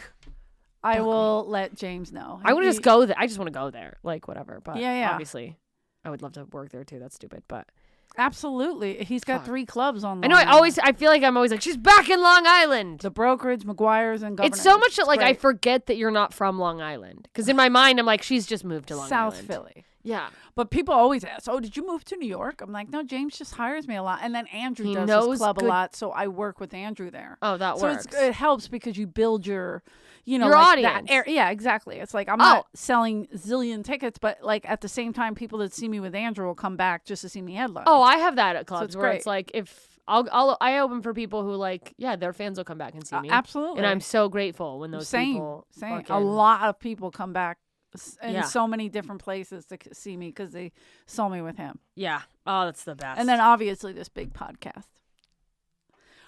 I will let James know. I want to just go there. I just want to go there. Like whatever. But yeah. Obviously, I would love to work there too. That's stupid, but. Absolutely. He's got 3 clubs on Long I know. I feel like I'm always like, she's back in Long Island. The Brokerage, McGuire's, and Governor's. It's so much that, like, I forget that you're not from Long Island. Because in my mind, I'm like, she's just moved to Long Island. South Philly. Yeah. But people always ask, oh, did you move to New York? I'm like, no, James just hires me a lot. And then Andrew does his club a lot, so I work with Andrew there. Oh, that works. So it helps because you build your... your like audience. Yeah, exactly. It's like I'm not selling zillion tickets, but like at the same time, people that see me with Andrew will come back just to see me headline. Oh, I have that at clubs where great. It's like if I open for people who like their fans will come back and see me. Absolutely, and I'm so grateful when those people. Same. A lot of people come back in so many different places to see me because they saw me with him. Yeah. Oh, that's the best. And then obviously this big podcast.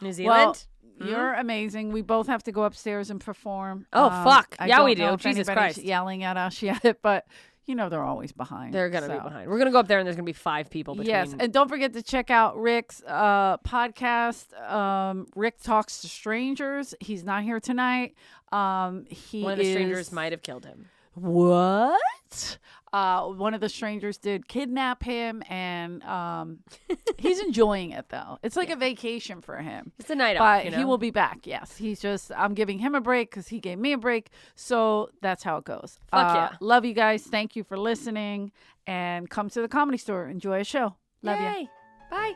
New Zealand. Well, you're amazing. We both have to go upstairs and perform. Oh, fuck. I yeah, don't we know do. if Jesus anybody's Christ. Yelling at us yet, but they're always behind. They're going to be behind. We're going to go up there and there's going to be 5 people between. Yes, and don't forget to check out Rick's podcast. Rick Talks to Strangers. He's not here tonight. One of the strangers might have killed him. What? but one of the strangers did kidnap him, and he's enjoying it though. It's like a vacation for him. It's a night But off, you know? he will be back. Yes, I'm giving him a break because he gave me a break. So that's how it goes. Fuck yeah. Love you guys. Thank you for listening, and come to the Comedy Store. Enjoy a show. Love you. Yay. Bye.